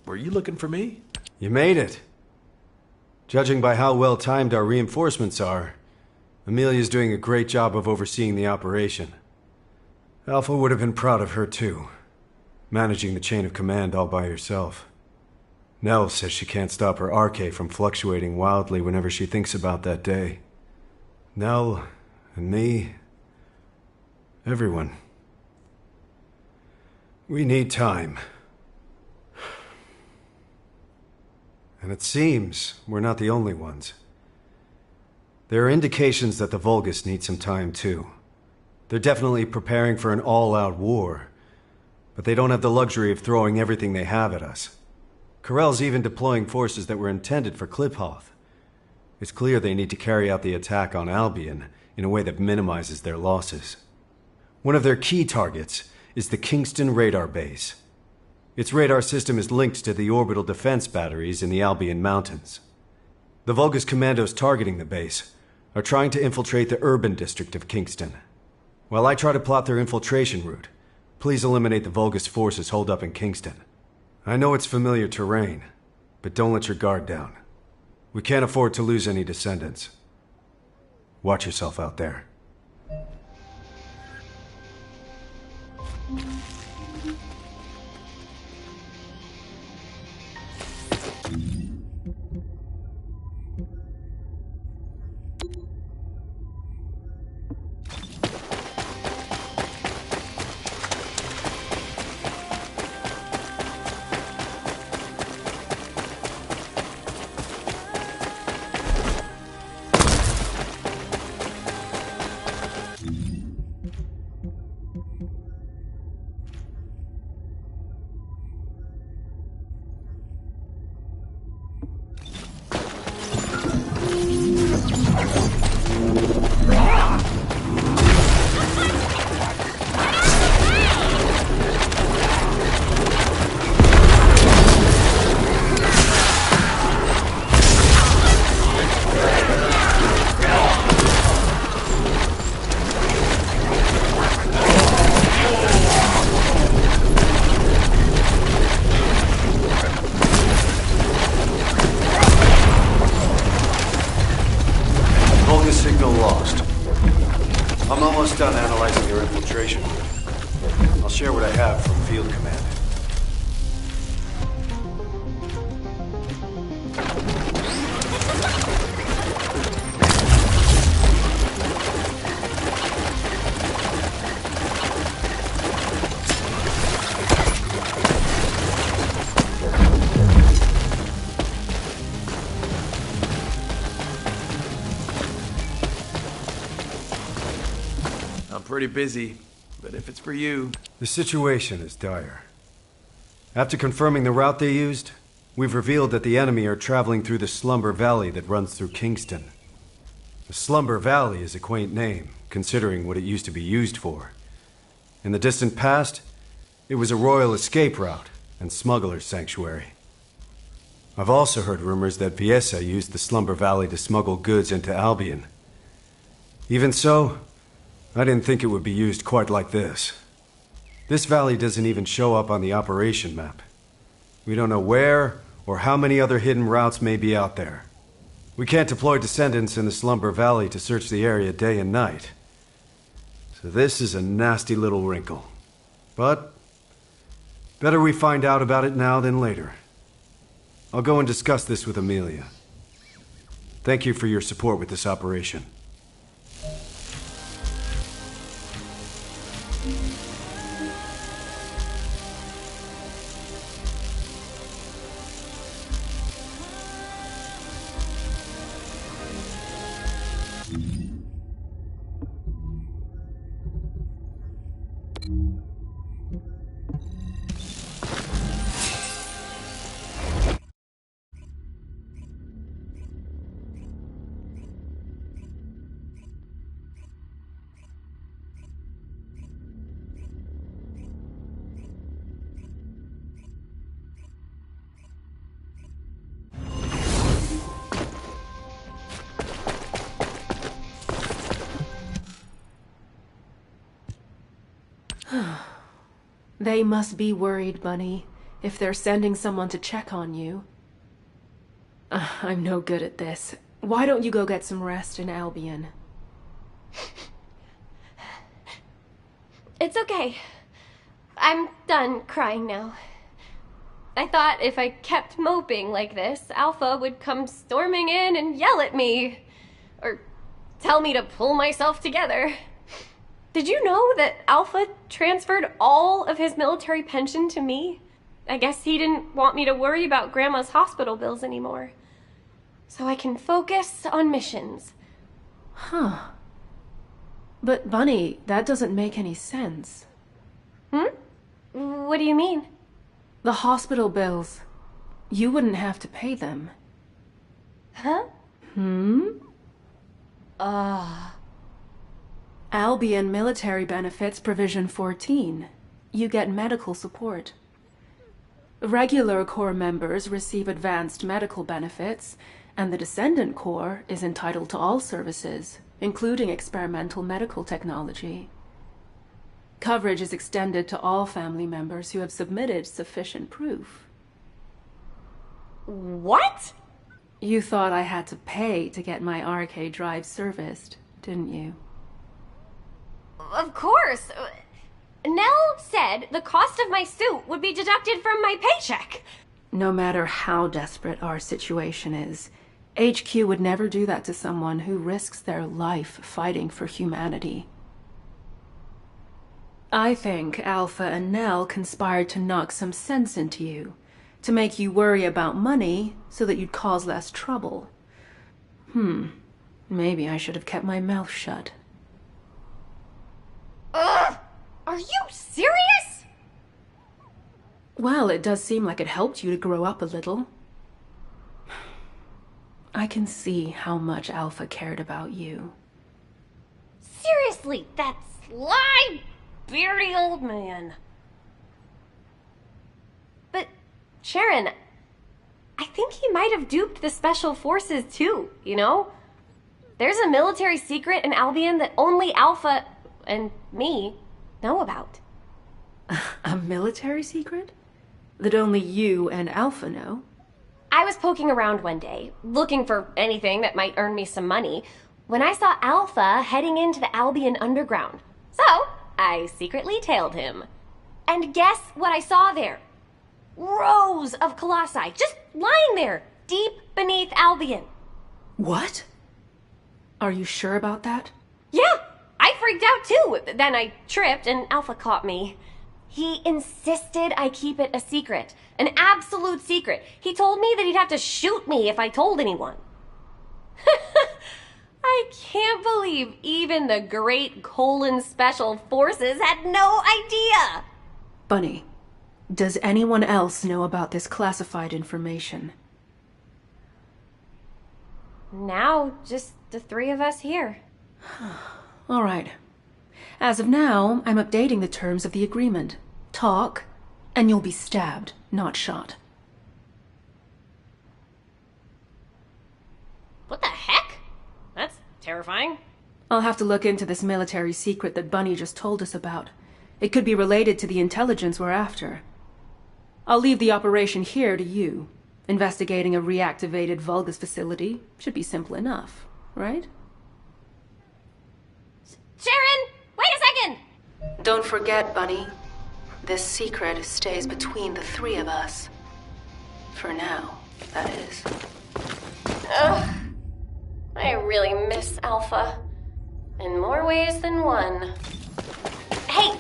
Speaker 4: Were you looking for me?
Speaker 3: You made it. Judging by how well timed our reinforcements are, Amelia's doing a great job of overseeing the operation. Alpha would have been proud of her too, managing the chain of command all by herself. Nell says she can't stop her RK from fluctuating wildly whenever she thinks about that day. Nell, and me, everyone. We need time. And it seems we're not the only ones. There are indications that the Vulgus need some time too. They're definitely preparing for an all-out war, but they don't have the luxury of throwing everything they have at us. Corell's even deploying forces that were intended for Kliphoth. It's clear they need to carry out the attack on Albion in a way that minimizes their losses. One of their key targets is the Kingston radar base. Its radar system is linked to the orbital defense batteries in the Albion Mountains. The Vulgus commandos targeting the base are trying to infiltrate the urban district of Kingston. While I try to plot their infiltration route, please eliminate the Vulgus forces holed up in Kingston. I know it's familiar terrain, but don't let your guard down. We can't afford to lose any Descendants. Watch yourself out there. almost. I'm almost done analyzing your infiltration route. I'll share what I have from Field Command.
Speaker 4: Pretty busy, but if it's for you...
Speaker 3: The situation is dire. After confirming the route they used, we've revealed that the enemy are traveling through the Slumber Valley that runs through Kingston. The Slumber Valley is a quaint name, considering what it used to be used for. In the distant past, it was a royal escape route and smuggler's sanctuary. I've also heard rumors that Viessa used the Slumber Valley to smuggle goods into Albion. Even so, I didn't think it would be used quite like this. This valley doesn't even show up on the operation map. We don't know where or how many other hidden routes may be out there. We can't deploy Descendants in the Slumber Valley to search the area day and night. So this is a nasty little wrinkle. But better we find out about it now than later. I'll go and discuss this with Amelia. Thank you for your support with this operation.
Speaker 15: They must be worried, Bunny, if they're sending someone to check on you. I'm no good at this. Why don't you go get some rest in Albion?
Speaker 10: It's okay. I'm done crying now. I thought if I kept moping like this, Alpha would come storming in and yell at me. Or tell me to pull myself together. Did you know that Alpha transferred all of his military pension to me? I guess he didn't want me to worry about Grandma's hospital bills anymore. So I can focus on missions.
Speaker 15: Huh. But Bunny, that doesn't make any sense.
Speaker 10: What do you mean?
Speaker 15: The hospital bills. You wouldn't have to pay them.
Speaker 10: Huh?
Speaker 15: Albion Military Benefits Provision 14. You get medical support. Regular Corps members receive advanced medical benefits, and the Descendant Corps is entitled to all services, including experimental medical technology. Coverage is extended to all family members who have submitted sufficient proof.
Speaker 10: What?
Speaker 15: You thought I had to pay to get my RK drive serviced, didn't you?
Speaker 10: Of course. Nell said the cost of my suit would be deducted from my paycheck.
Speaker 15: No matter how desperate our situation is, HQ would never do that to someone who risks their life fighting for humanity. I think Alpha and Nell conspired to knock some sense into you, to make you worry about money so that you'd cause less trouble. Maybe I should have kept my mouth shut.
Speaker 10: Ugh! Are you serious?
Speaker 15: Well, it does seem like it helped you to grow up a little. I can see how much Alpha cared about you.
Speaker 10: Seriously, that sly, beardy old man. But, Sharen, I think he might have duped the Special Forces too, you know? There's a military secret in Albion that only Alpha and me know about.
Speaker 15: A military secret? That only you and Alpha know?
Speaker 10: I was poking around one day, looking for anything that might earn me some money, when I saw Alpha heading into the Albion Underground. So, I secretly tailed him. And guess what I saw there? Rows of colossi, just lying there, deep beneath Albion.
Speaker 15: What? Are you sure about that?
Speaker 10: Yeah, I freaked out too. Then I tripped and Alpha caught me. He insisted I keep it a secret, an absolute secret. He told me that he'd have to shoot me if I told anyone. I can't believe even the great Special Forces had no idea.
Speaker 15: Bunny, does anyone else know about this classified information?
Speaker 10: Now, just the three of us here.
Speaker 15: All right. As of now, I'm updating the terms of the agreement. Talk, and you'll be stabbed, not shot.
Speaker 10: What the heck? That's terrifying.
Speaker 15: I'll have to look into this military secret that Bunny just told us about. It could be related to the intelligence we're after. I'll leave the operation here to you. Investigating a reactivated Vulgus facility should be simple enough, right?
Speaker 10: Sharen, wait a second!
Speaker 15: Don't forget, Bunny. This secret stays between the three of us. For now, that is.
Speaker 10: Ugh. I really miss Alpha. In more ways than one. Hey!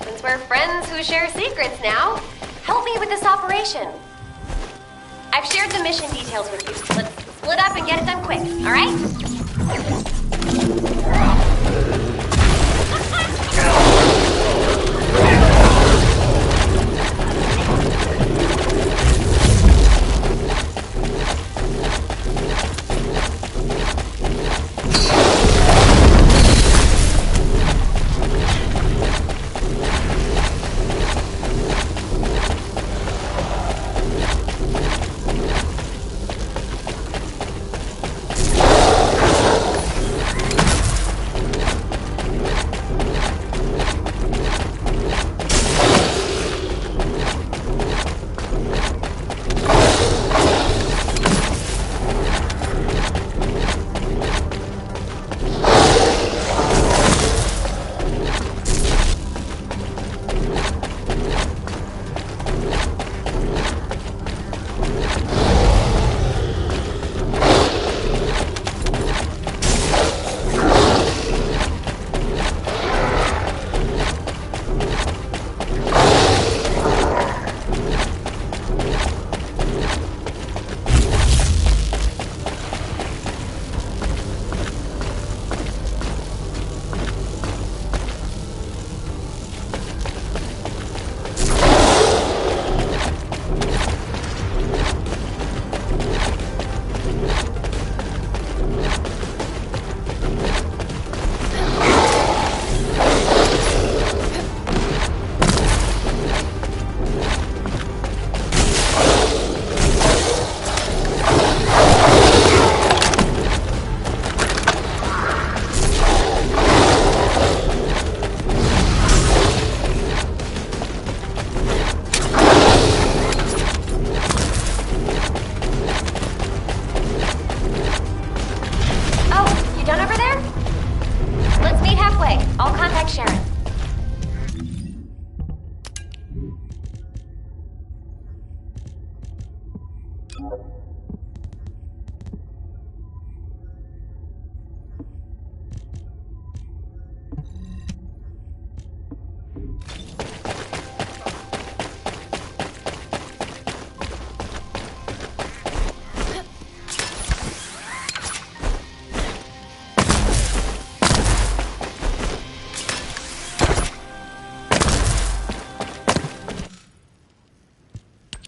Speaker 10: Since we're friends who share secrets now, help me with this operation. I've shared the mission details with you. Let's split up and get it done quick, alright?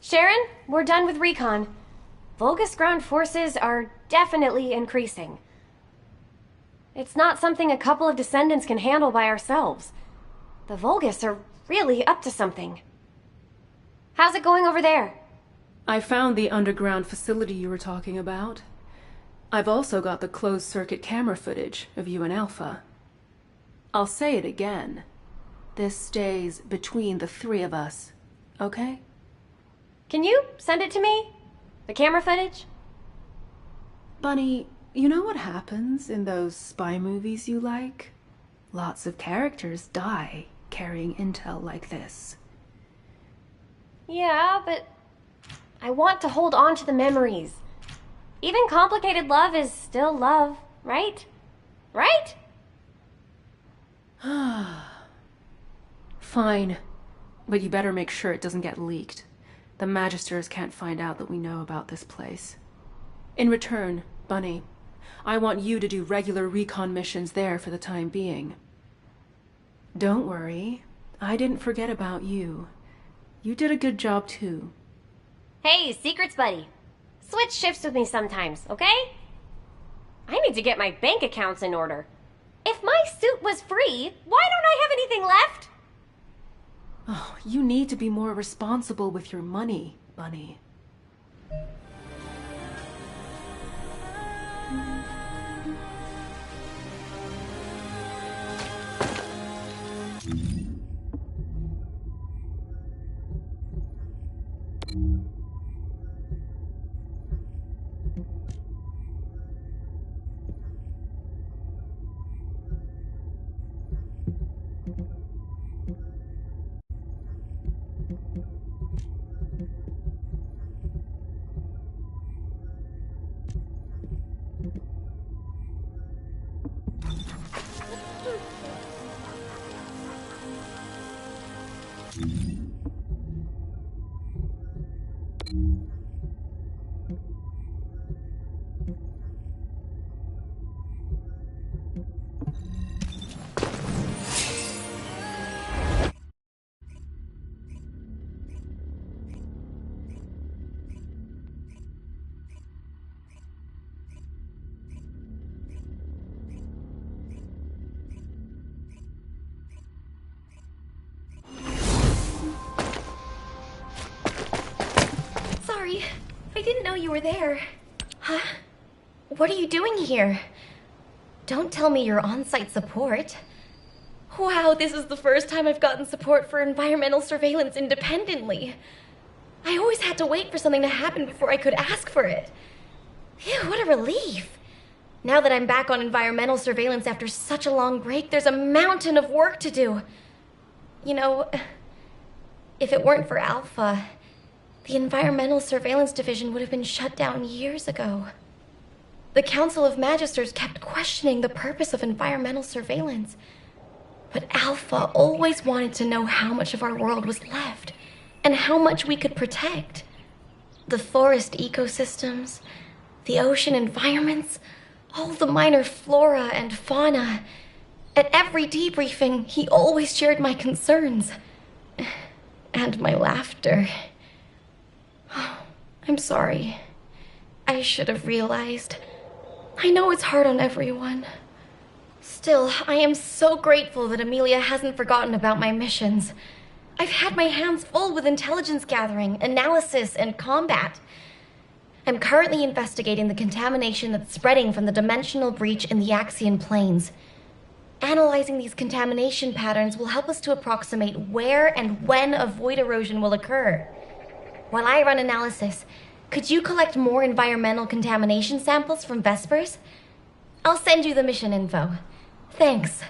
Speaker 10: Sharen, we're done with recon. Vulgus ground forces are definitely increasing. It's not something a couple of Descendants can handle by ourselves. The Vulgus are really up to something. How's it going over there?
Speaker 15: I found the underground facility you were talking about. I've also got the closed-circuit camera footage of you and Alpha. I'll say it again. This stays between the three of us, okay?
Speaker 10: Can you send it to me? The camera footage?
Speaker 15: Bunny, You know what happens in those spy movies you like? Lots of characters die carrying intel like this.
Speaker 10: Yeah, but I want to hold on to the memories. Even complicated love is still love, right? Right?
Speaker 15: Fine. But you better make sure it doesn't get leaked. The Magisters can't find out that we know about this place. In return, Bunny, I want you to do regular recon missions there for the time being. Don't worry. I didn't forget about you. You did a good job too.
Speaker 10: Hey, secrets buddy. Switch shifts with me sometimes, okay? I need to get my bank accounts in order. If my suit was free, why don't I have anything left?
Speaker 15: Oh, you need to be more responsible with your money, Bunny.
Speaker 10: Sorry, I didn't know you were there. Huh? What are you doing here? Don't tell me you're on-site support. Wow, this is the first time I've gotten support for environmental surveillance independently. I always had to wait for something to happen before I could ask for it. Phew, what a relief. Now that I'm back on environmental surveillance after such a long break, there's a mountain of work to do. You know, if it weren't for Alpha, the Environmental Surveillance Division would have been shut down years ago. The Council of Magisters kept questioning the purpose of environmental surveillance. But Alpha always wanted to know how much of our world was left, and how much we could protect. The forest ecosystems, the ocean environments, all the minor flora and fauna. At every debriefing, he always shared my concerns. And my laughter. I'm sorry. I should have realized. I know it's hard on everyone. Still, I am so grateful that Amelia hasn't forgotten about my missions. I've had my hands full with intelligence gathering, analysis, and combat. I'm currently investigating the contamination that's spreading from the dimensional breach in the Axion plains. Analyzing these contamination patterns will help us to approximate where and when a void erosion will occur. While I run analysis, could you collect more environmental contamination samples from Vespers? I'll send you the mission info. Thanks.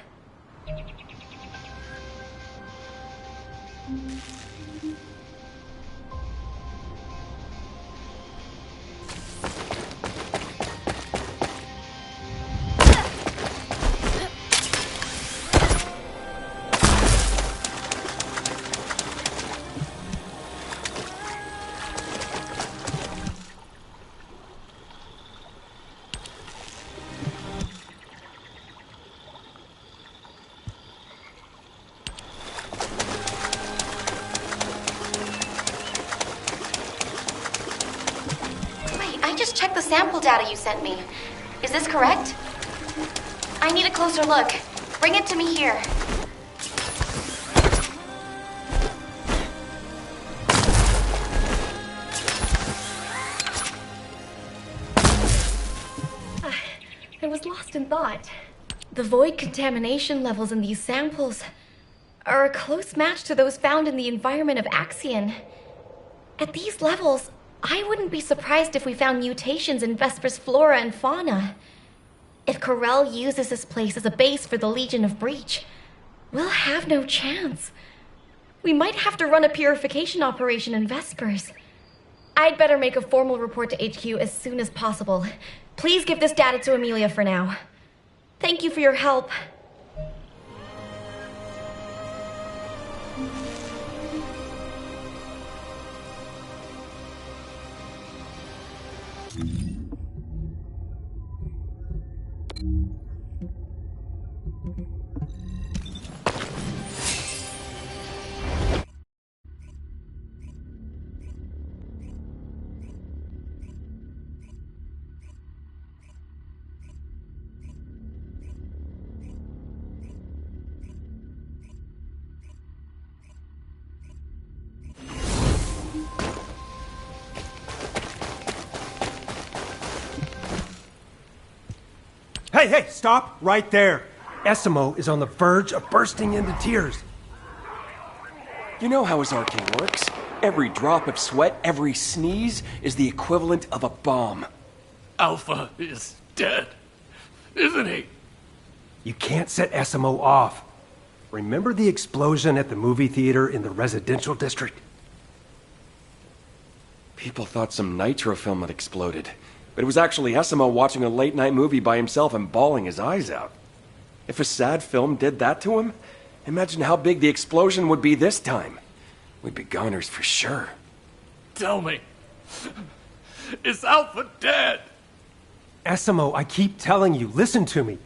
Speaker 10: Check the sample data you sent me. Is this correct? I need a closer look. Bring it to me here. I was lost in thought. The void contamination levels in these samples are a close match to those found in the environment of Axion. At these levels, I wouldn't be surprised if we found mutations in Vesper's flora and fauna. If Corel uses this place as a base for the Legion of Breach, we'll have no chance. We might have to run a purification operation in Vespers. I'd better make a formal report to HQ as soon as possible. Please give this data to Amelia for now. Thank you for your help.
Speaker 5: Hey, stop right there. Esiemo is on the verge of bursting into tears.
Speaker 8: You know how his arcane works. Every drop of sweat, every sneeze is the equivalent of a bomb.
Speaker 11: Alpha is dead, isn't he?
Speaker 5: You can't set Esiemo off. Remember the explosion at the movie theater in the residential district?
Speaker 21: People thought some nitro film had exploded. But it was actually Esiemo watching a late-night movie by himself and bawling his eyes out. If a sad film did that to him, imagine how big the explosion would be this time. We'd be goners for sure.
Speaker 11: Tell me, is Alpha dead?
Speaker 5: Esiemo, I keep telling you, listen to me.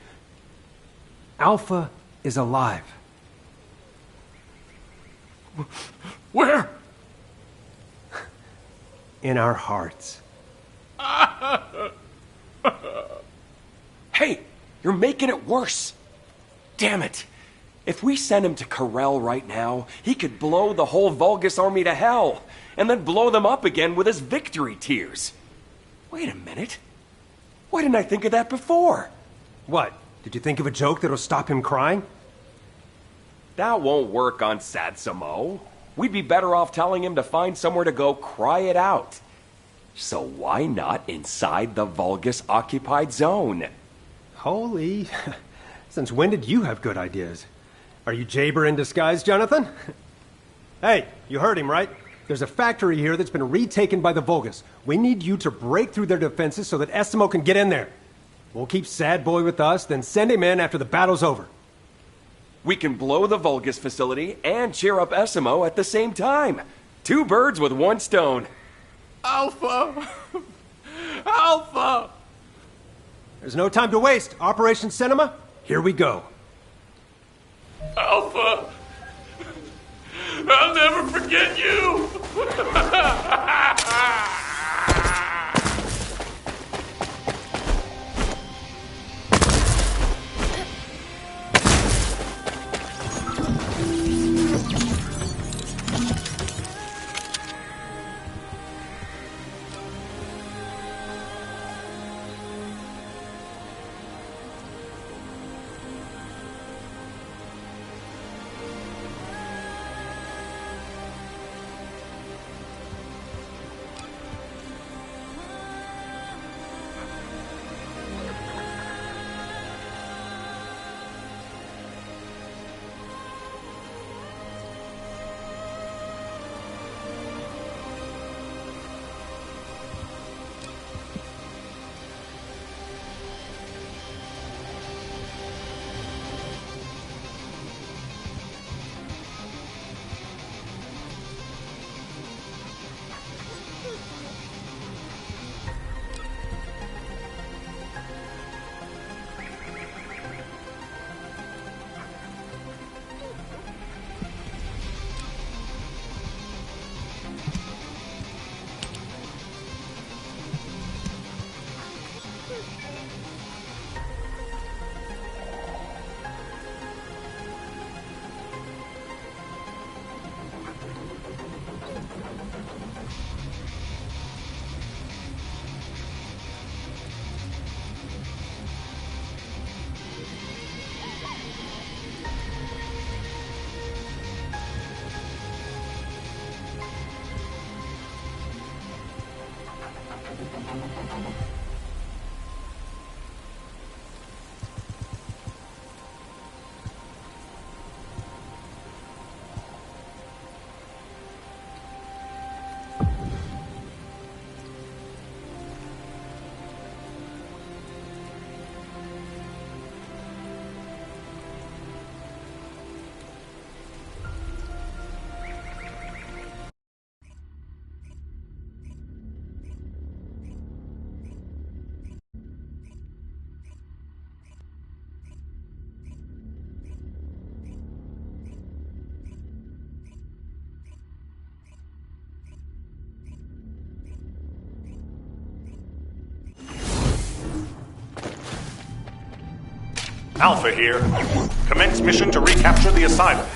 Speaker 5: Alpha is alive.
Speaker 11: Where?
Speaker 5: In our hearts.
Speaker 8: Hey, you're making it worse. Damn it. If we send him to Corel right now, he could blow the whole Vulgus army to hell, and then blow them up again with his victory tears. Wait a minute. Why didn't I think of that before?
Speaker 5: What? Did you think of a joke that'll stop him crying?
Speaker 8: That won't work on Satsamo. We'd be better off telling him to find somewhere to go cry it out. So why not inside the Vulgus-occupied zone?
Speaker 5: Holy... Since when did you have good ideas? Are you Jayber in disguise, Jonathan? Hey, you heard him, right? There's a factory here that's been retaken by the Vulgus. We need you to break through their defenses so that Esiemo can get in there. We'll keep Sad Boy with us, then send him in after the battle's over.
Speaker 8: We can blow the Vulgus facility and cheer up Esiemo at the same time. 2 birds with 1 stone.
Speaker 11: Alpha! Alpha!
Speaker 5: There's no time to waste. Operation Cinema, here we go.
Speaker 11: Alpha! I'll never forget you!
Speaker 12: Alpha here. Commence mission to recapture the asylum.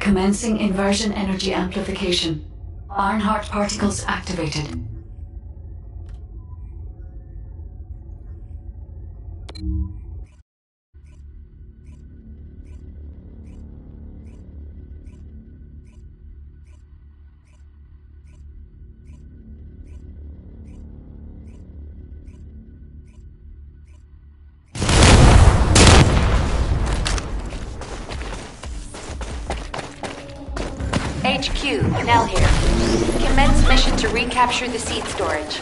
Speaker 13: Commencing inversion energy amplification. Ironheart particles activated.
Speaker 2: HQ, Nell here. Commence mission to recapture the seed storage.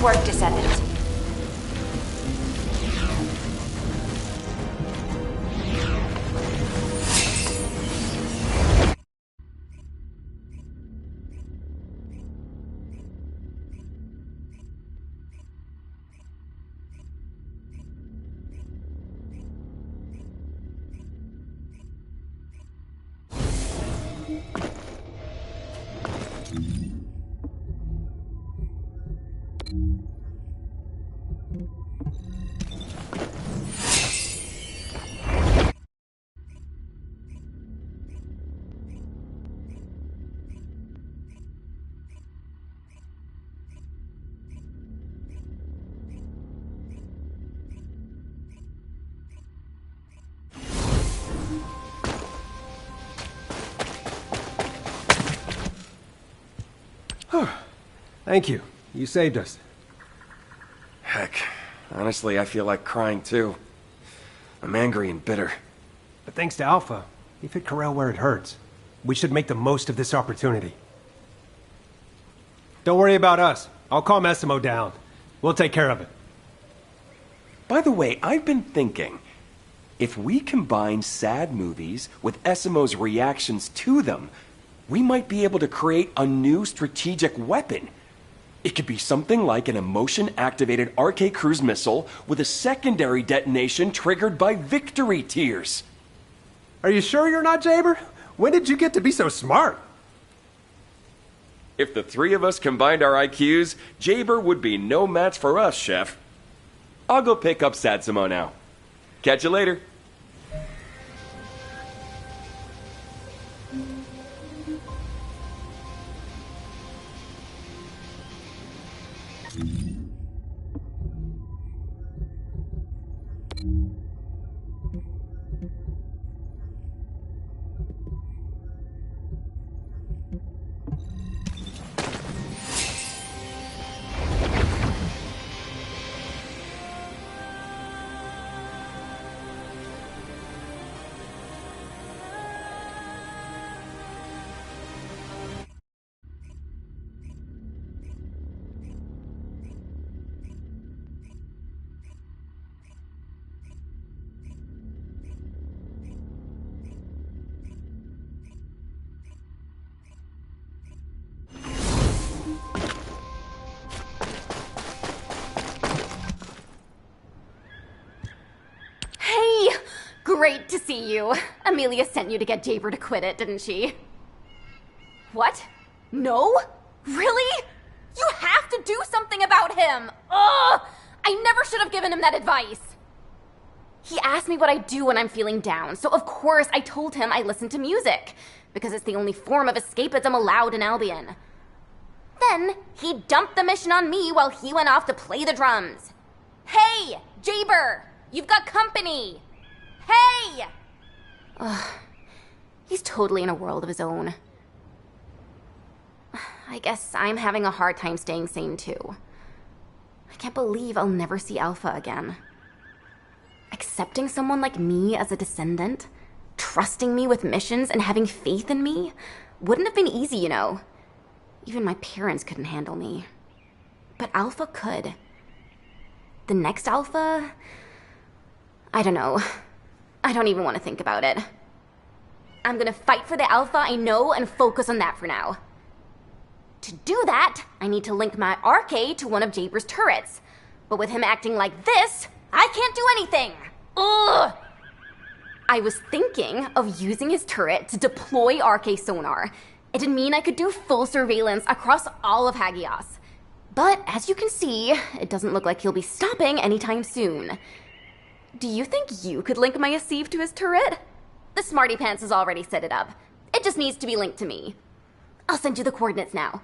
Speaker 6: Good work, Descendant.
Speaker 5: Thank you. You saved us.
Speaker 21: Heck, honestly, I feel like crying too. I'm angry and bitter.
Speaker 5: But thanks to Alpha, you've hit Corel where it hurts. We should make the most of this opportunity. Don't worry about us. I'll calm Esiemo down. We'll take care of it.
Speaker 21: By the way, I've been thinking, if we combine sad movies with Esiemo's reactions to them, we might be able to create a new strategic weapon. It could be something like an emotion-activated RK cruise missile with a secondary detonation triggered by victory tears.
Speaker 5: Are you sure you're not Jayber? When did you get to be so smart?
Speaker 21: If the three of us combined our IQs, Jayber would be no match for us, Chef. I'll go pick up Satsuma now. Catch you later.
Speaker 16: Great to see you. Amelia sent you to get Jayber to quit it, didn't she? What? No? Really? You have to do something about him! Ugh! I never should have given him that advice. He asked me what I do when I'm feeling down, so of course I told him I listen to music, because it's the only form of escapism allowed in Albion. Then, he dumped the mission on me while he went off to play the drums. Hey, Jayber! You've got company! Hey! Ugh. He's totally in a world of his own. I guess I'm having a hard time staying sane too. I can't believe I'll never see Alpha again. Accepting someone like me as a descendant, trusting me with missions and having faith in me, wouldn't have been easy, you know. Even my parents couldn't handle me. But Alpha could. The next Alpha? I don't know. I don't even want to think about it. I'm gonna fight for the Alpha I know and focus on that for now. To do that, I need to link my RK to one of Jayber's turrets. But with him acting like this, I can't do anything! Ugh! I was thinking of using his turret to deploy RK sonar. It'd mean I could do full surveillance across all of Hagios. But as you can see, it doesn't look like he'll be stopping anytime soon. Do you think you could link my Esieve to his turret? The Smarty Pants has already set it up. It just needs to be linked to me. I'll send you the coordinates now.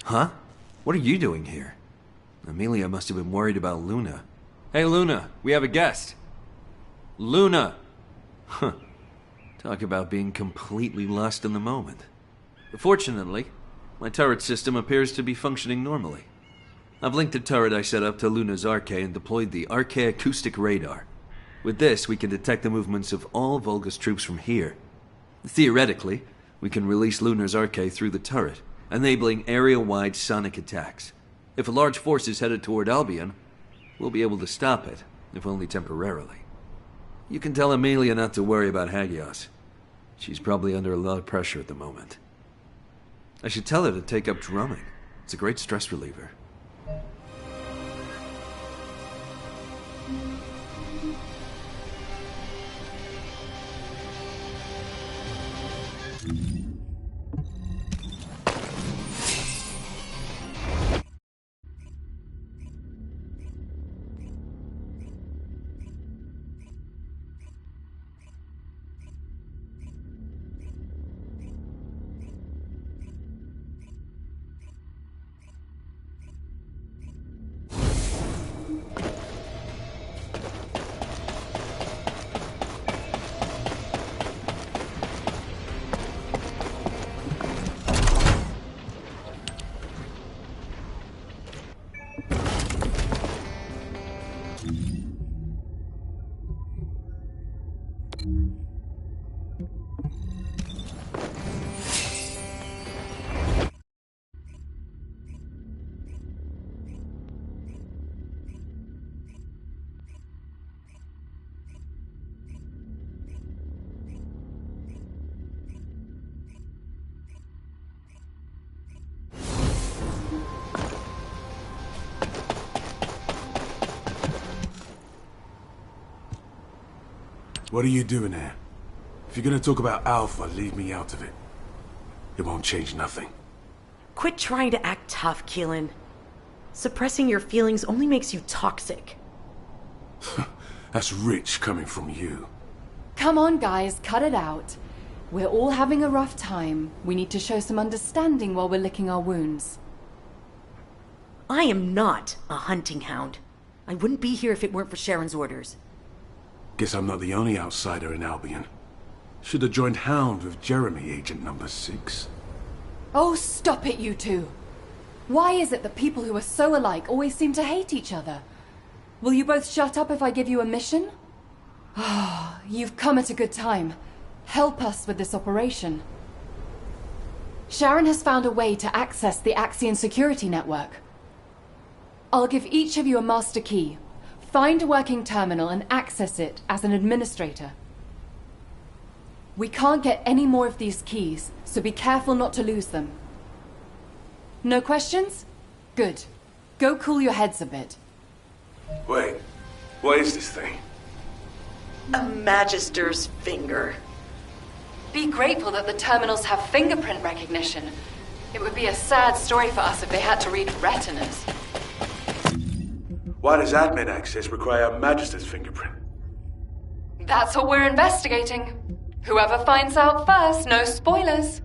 Speaker 1: Huh? What are you doing here? Amelia must have been worried about Luna. Hey, Luna, we have a guest. Luna! Huh. Talk about being completely lost in the moment. Fortunately, my turret system appears to be functioning normally. I've linked the turret I set up to Luna's Arche and deployed the Arche acoustic radar. With this, we can detect the movements of all Vulgus troops from here. Theoretically, we can release Luna's Arche through the turret, enabling area-wide sonic attacks. If a large force is headed toward Albion, we'll be able to stop it, if only temporarily. You can tell Amelia not to worry about Hagios. She's probably under a lot of pressure at the moment. I should tell her to take up drumming. It's a great stress reliever.
Speaker 11: What are you doing here? If you're gonna talk about Alpha, leave me out of it. It won't change nothing.
Speaker 14: Quit trying to act tough, Keelan. Suppressing your feelings only makes you toxic.
Speaker 11: That's rich coming from you.
Speaker 23: Come on, guys, cut it out. We're all having a rough time. We need to show some understanding while we're licking our wounds.
Speaker 14: I am not a hunting hound. I wouldn't be here if it weren't for Sharon's orders.
Speaker 11: Guess I'm not the only outsider in Albion. Should have joined Hound with Jeremy, Agent number 6.
Speaker 23: Oh, stop it, you two. Why is it that people who are so alike always seem to hate each other? Will you both shut up if I give you a mission? Ah, you've come at a good time. Help us with this operation. Sharen has found a way to access the Axion security network. I'll give each of you a master key. Find a working terminal and access it as an administrator. We can't get any more of these keys, so be careful not to lose them. No questions? Good. Go cool your heads a bit.
Speaker 11: Wait, what is this thing?
Speaker 14: A Magister's finger.
Speaker 23: Be grateful that the terminals have fingerprint recognition. It would be a sad story for us if they had to read retinas.
Speaker 11: Why does admin access require a Magister's fingerprint?
Speaker 23: That's what we're investigating. Whoever finds out first, no spoilers.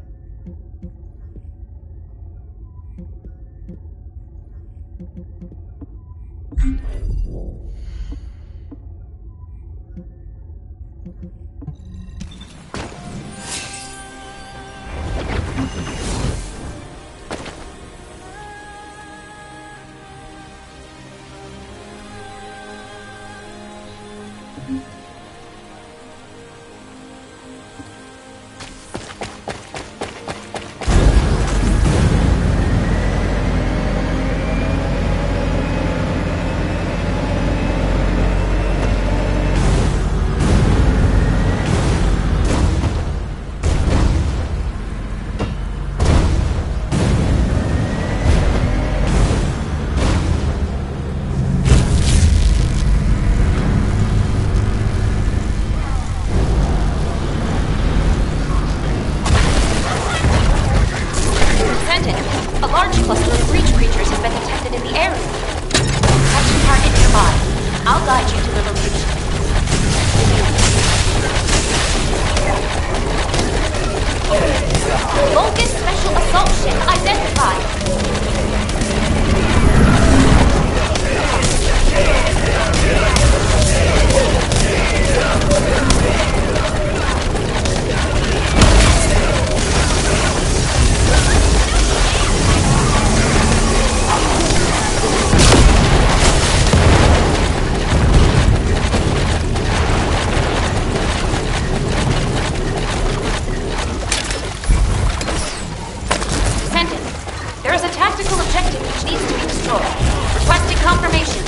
Speaker 20: needs to be destroyed. Requesting confirmation.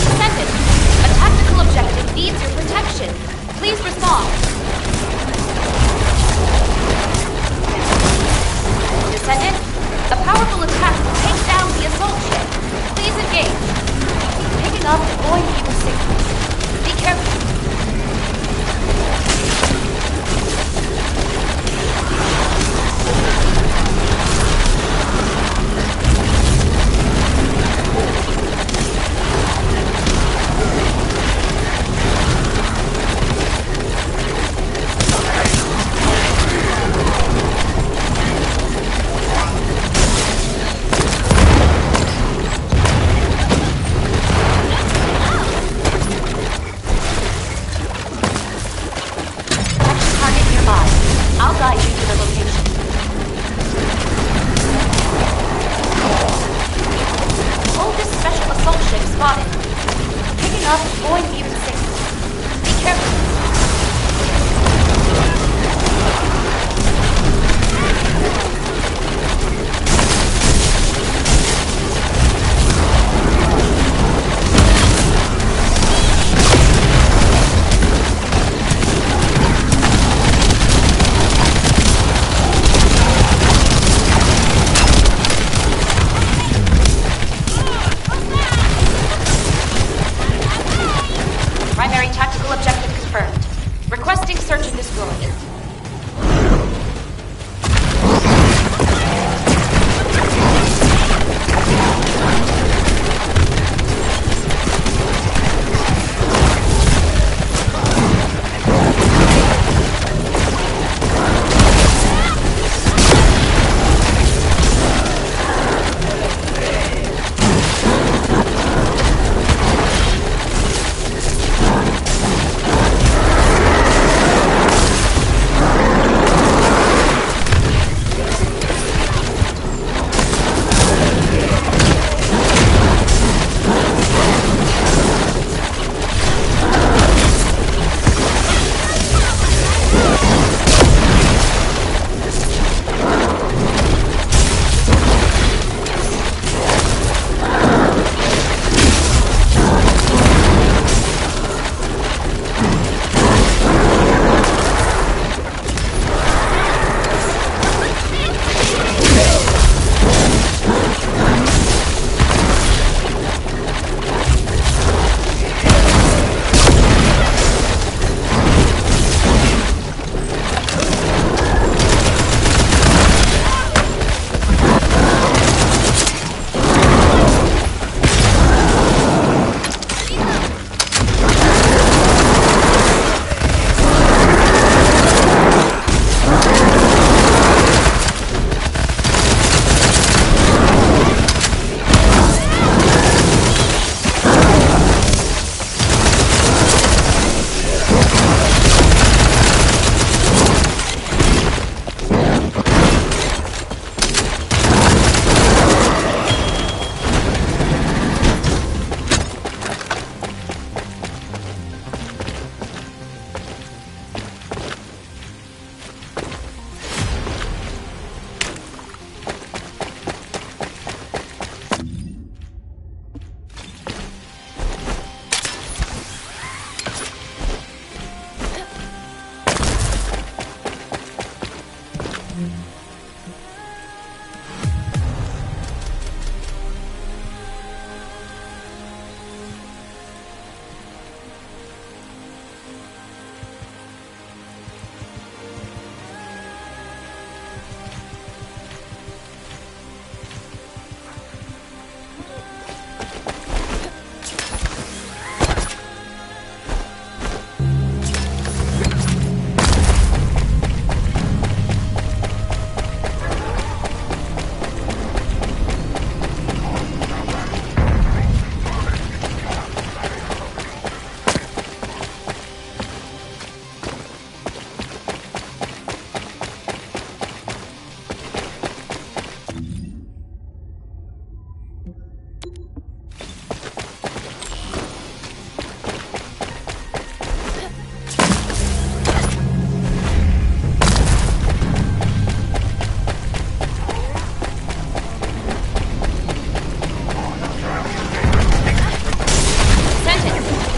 Speaker 20: Descendant, a tactical objective needs your protection. Please respond. Descendant, a powerful attack will take down the assault ship. Please engage. Picking up deploying beaver signals. Be careful. I'll guide you to the location. Hold this special assault ship spotted. Picking up deploying beaver signals. Be careful.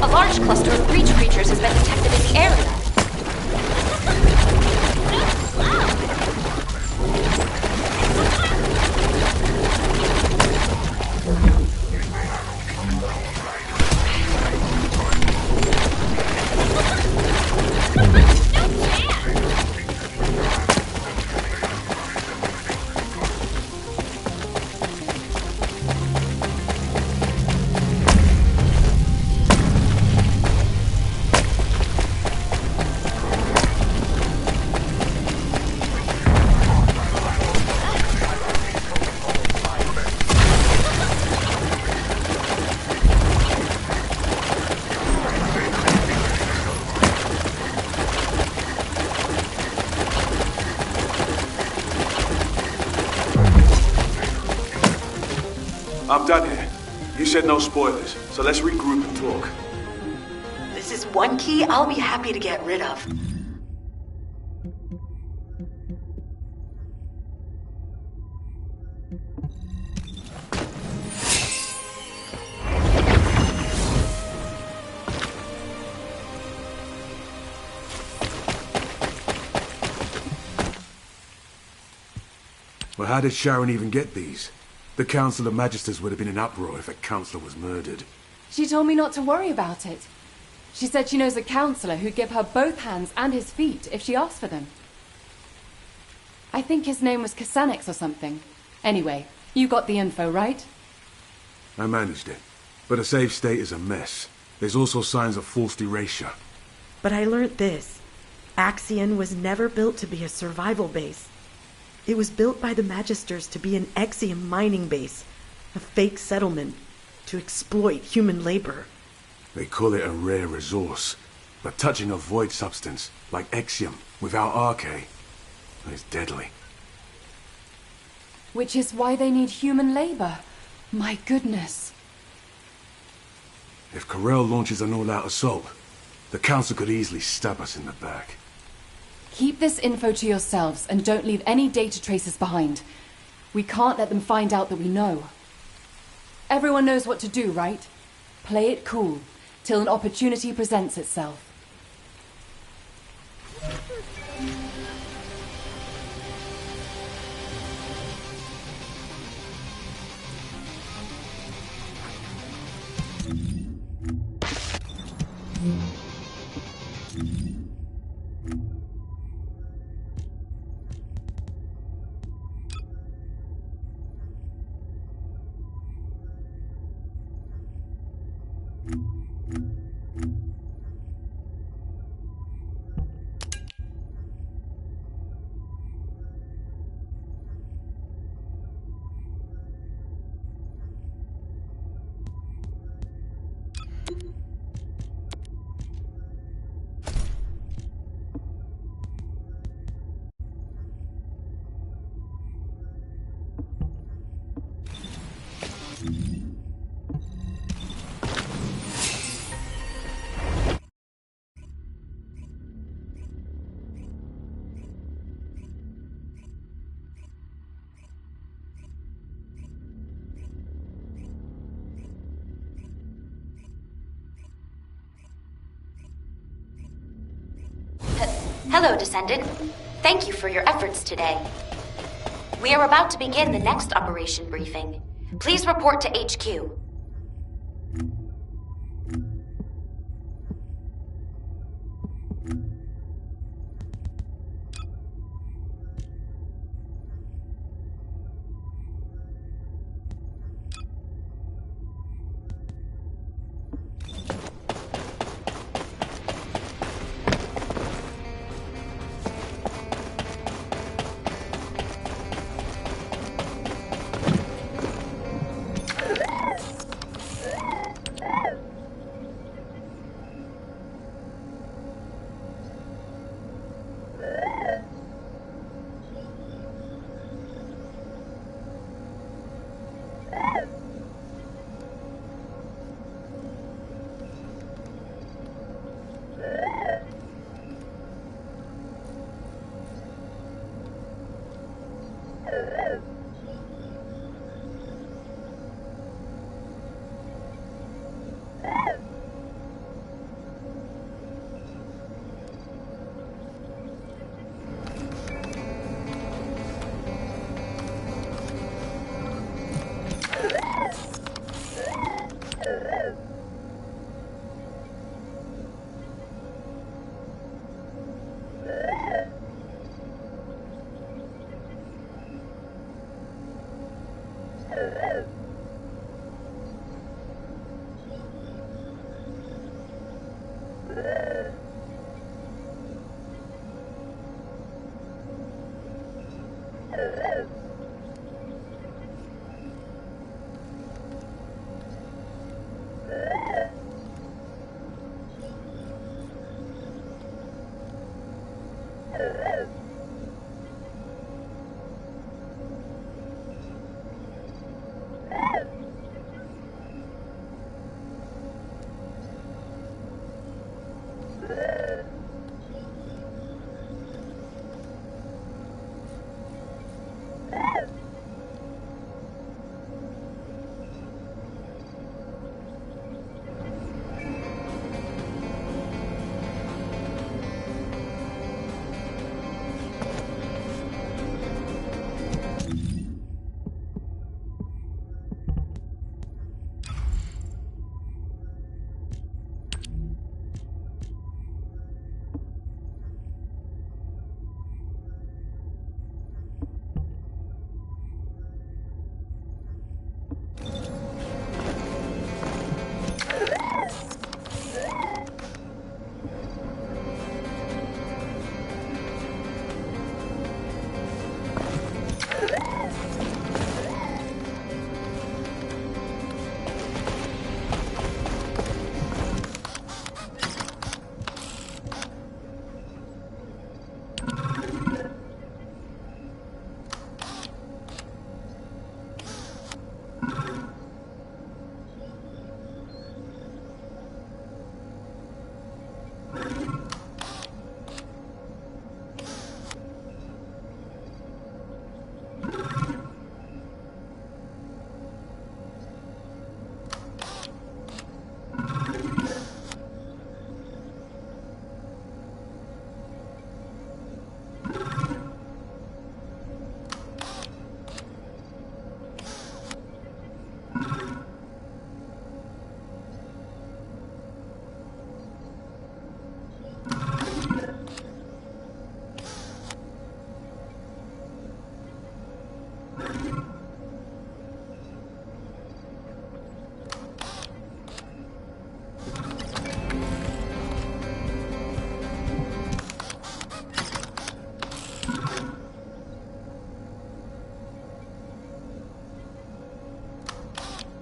Speaker 20: A large cluster of breach creatures has been detected in the area.
Speaker 17: I'm done here. You said no spoilers, so let's regroup and talk.
Speaker 14: This is one key I'll be happy to get rid of.
Speaker 17: Well, how did Sharen even get these? The Council of Magisters would have been in uproar if a councillor was murdered.
Speaker 23: She told me not to worry about it. She said she knows a councillor who'd give her both hands and his feet if she asked for them. I think his name was Casanix or something. Anyway, you got the info, right?
Speaker 17: I managed it. But a safe state is a mess. There's also signs of forced erasure.
Speaker 18: But I learned this. Axion was never built to be a survival base. It was built by the Magisters to be an Axiom mining base, a fake settlement, to exploit human labor.
Speaker 17: They call it a rare resource, but touching a void substance, like Axiom, without Arche, is deadly.
Speaker 23: Which is why they need human labor. My goodness.
Speaker 17: If Corel launches an all-out assault, the Council could easily stab us in the back.
Speaker 23: Keep this info to yourselves and don't leave any data traces behind. We can't let them find out that we know. Everyone knows what to do, right? Play it cool, till an opportunity presents itself.
Speaker 20: Hello, Descendant. Thank you for your efforts today. We are about to begin the next operation briefing. Please report to HQ.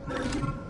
Speaker 12: you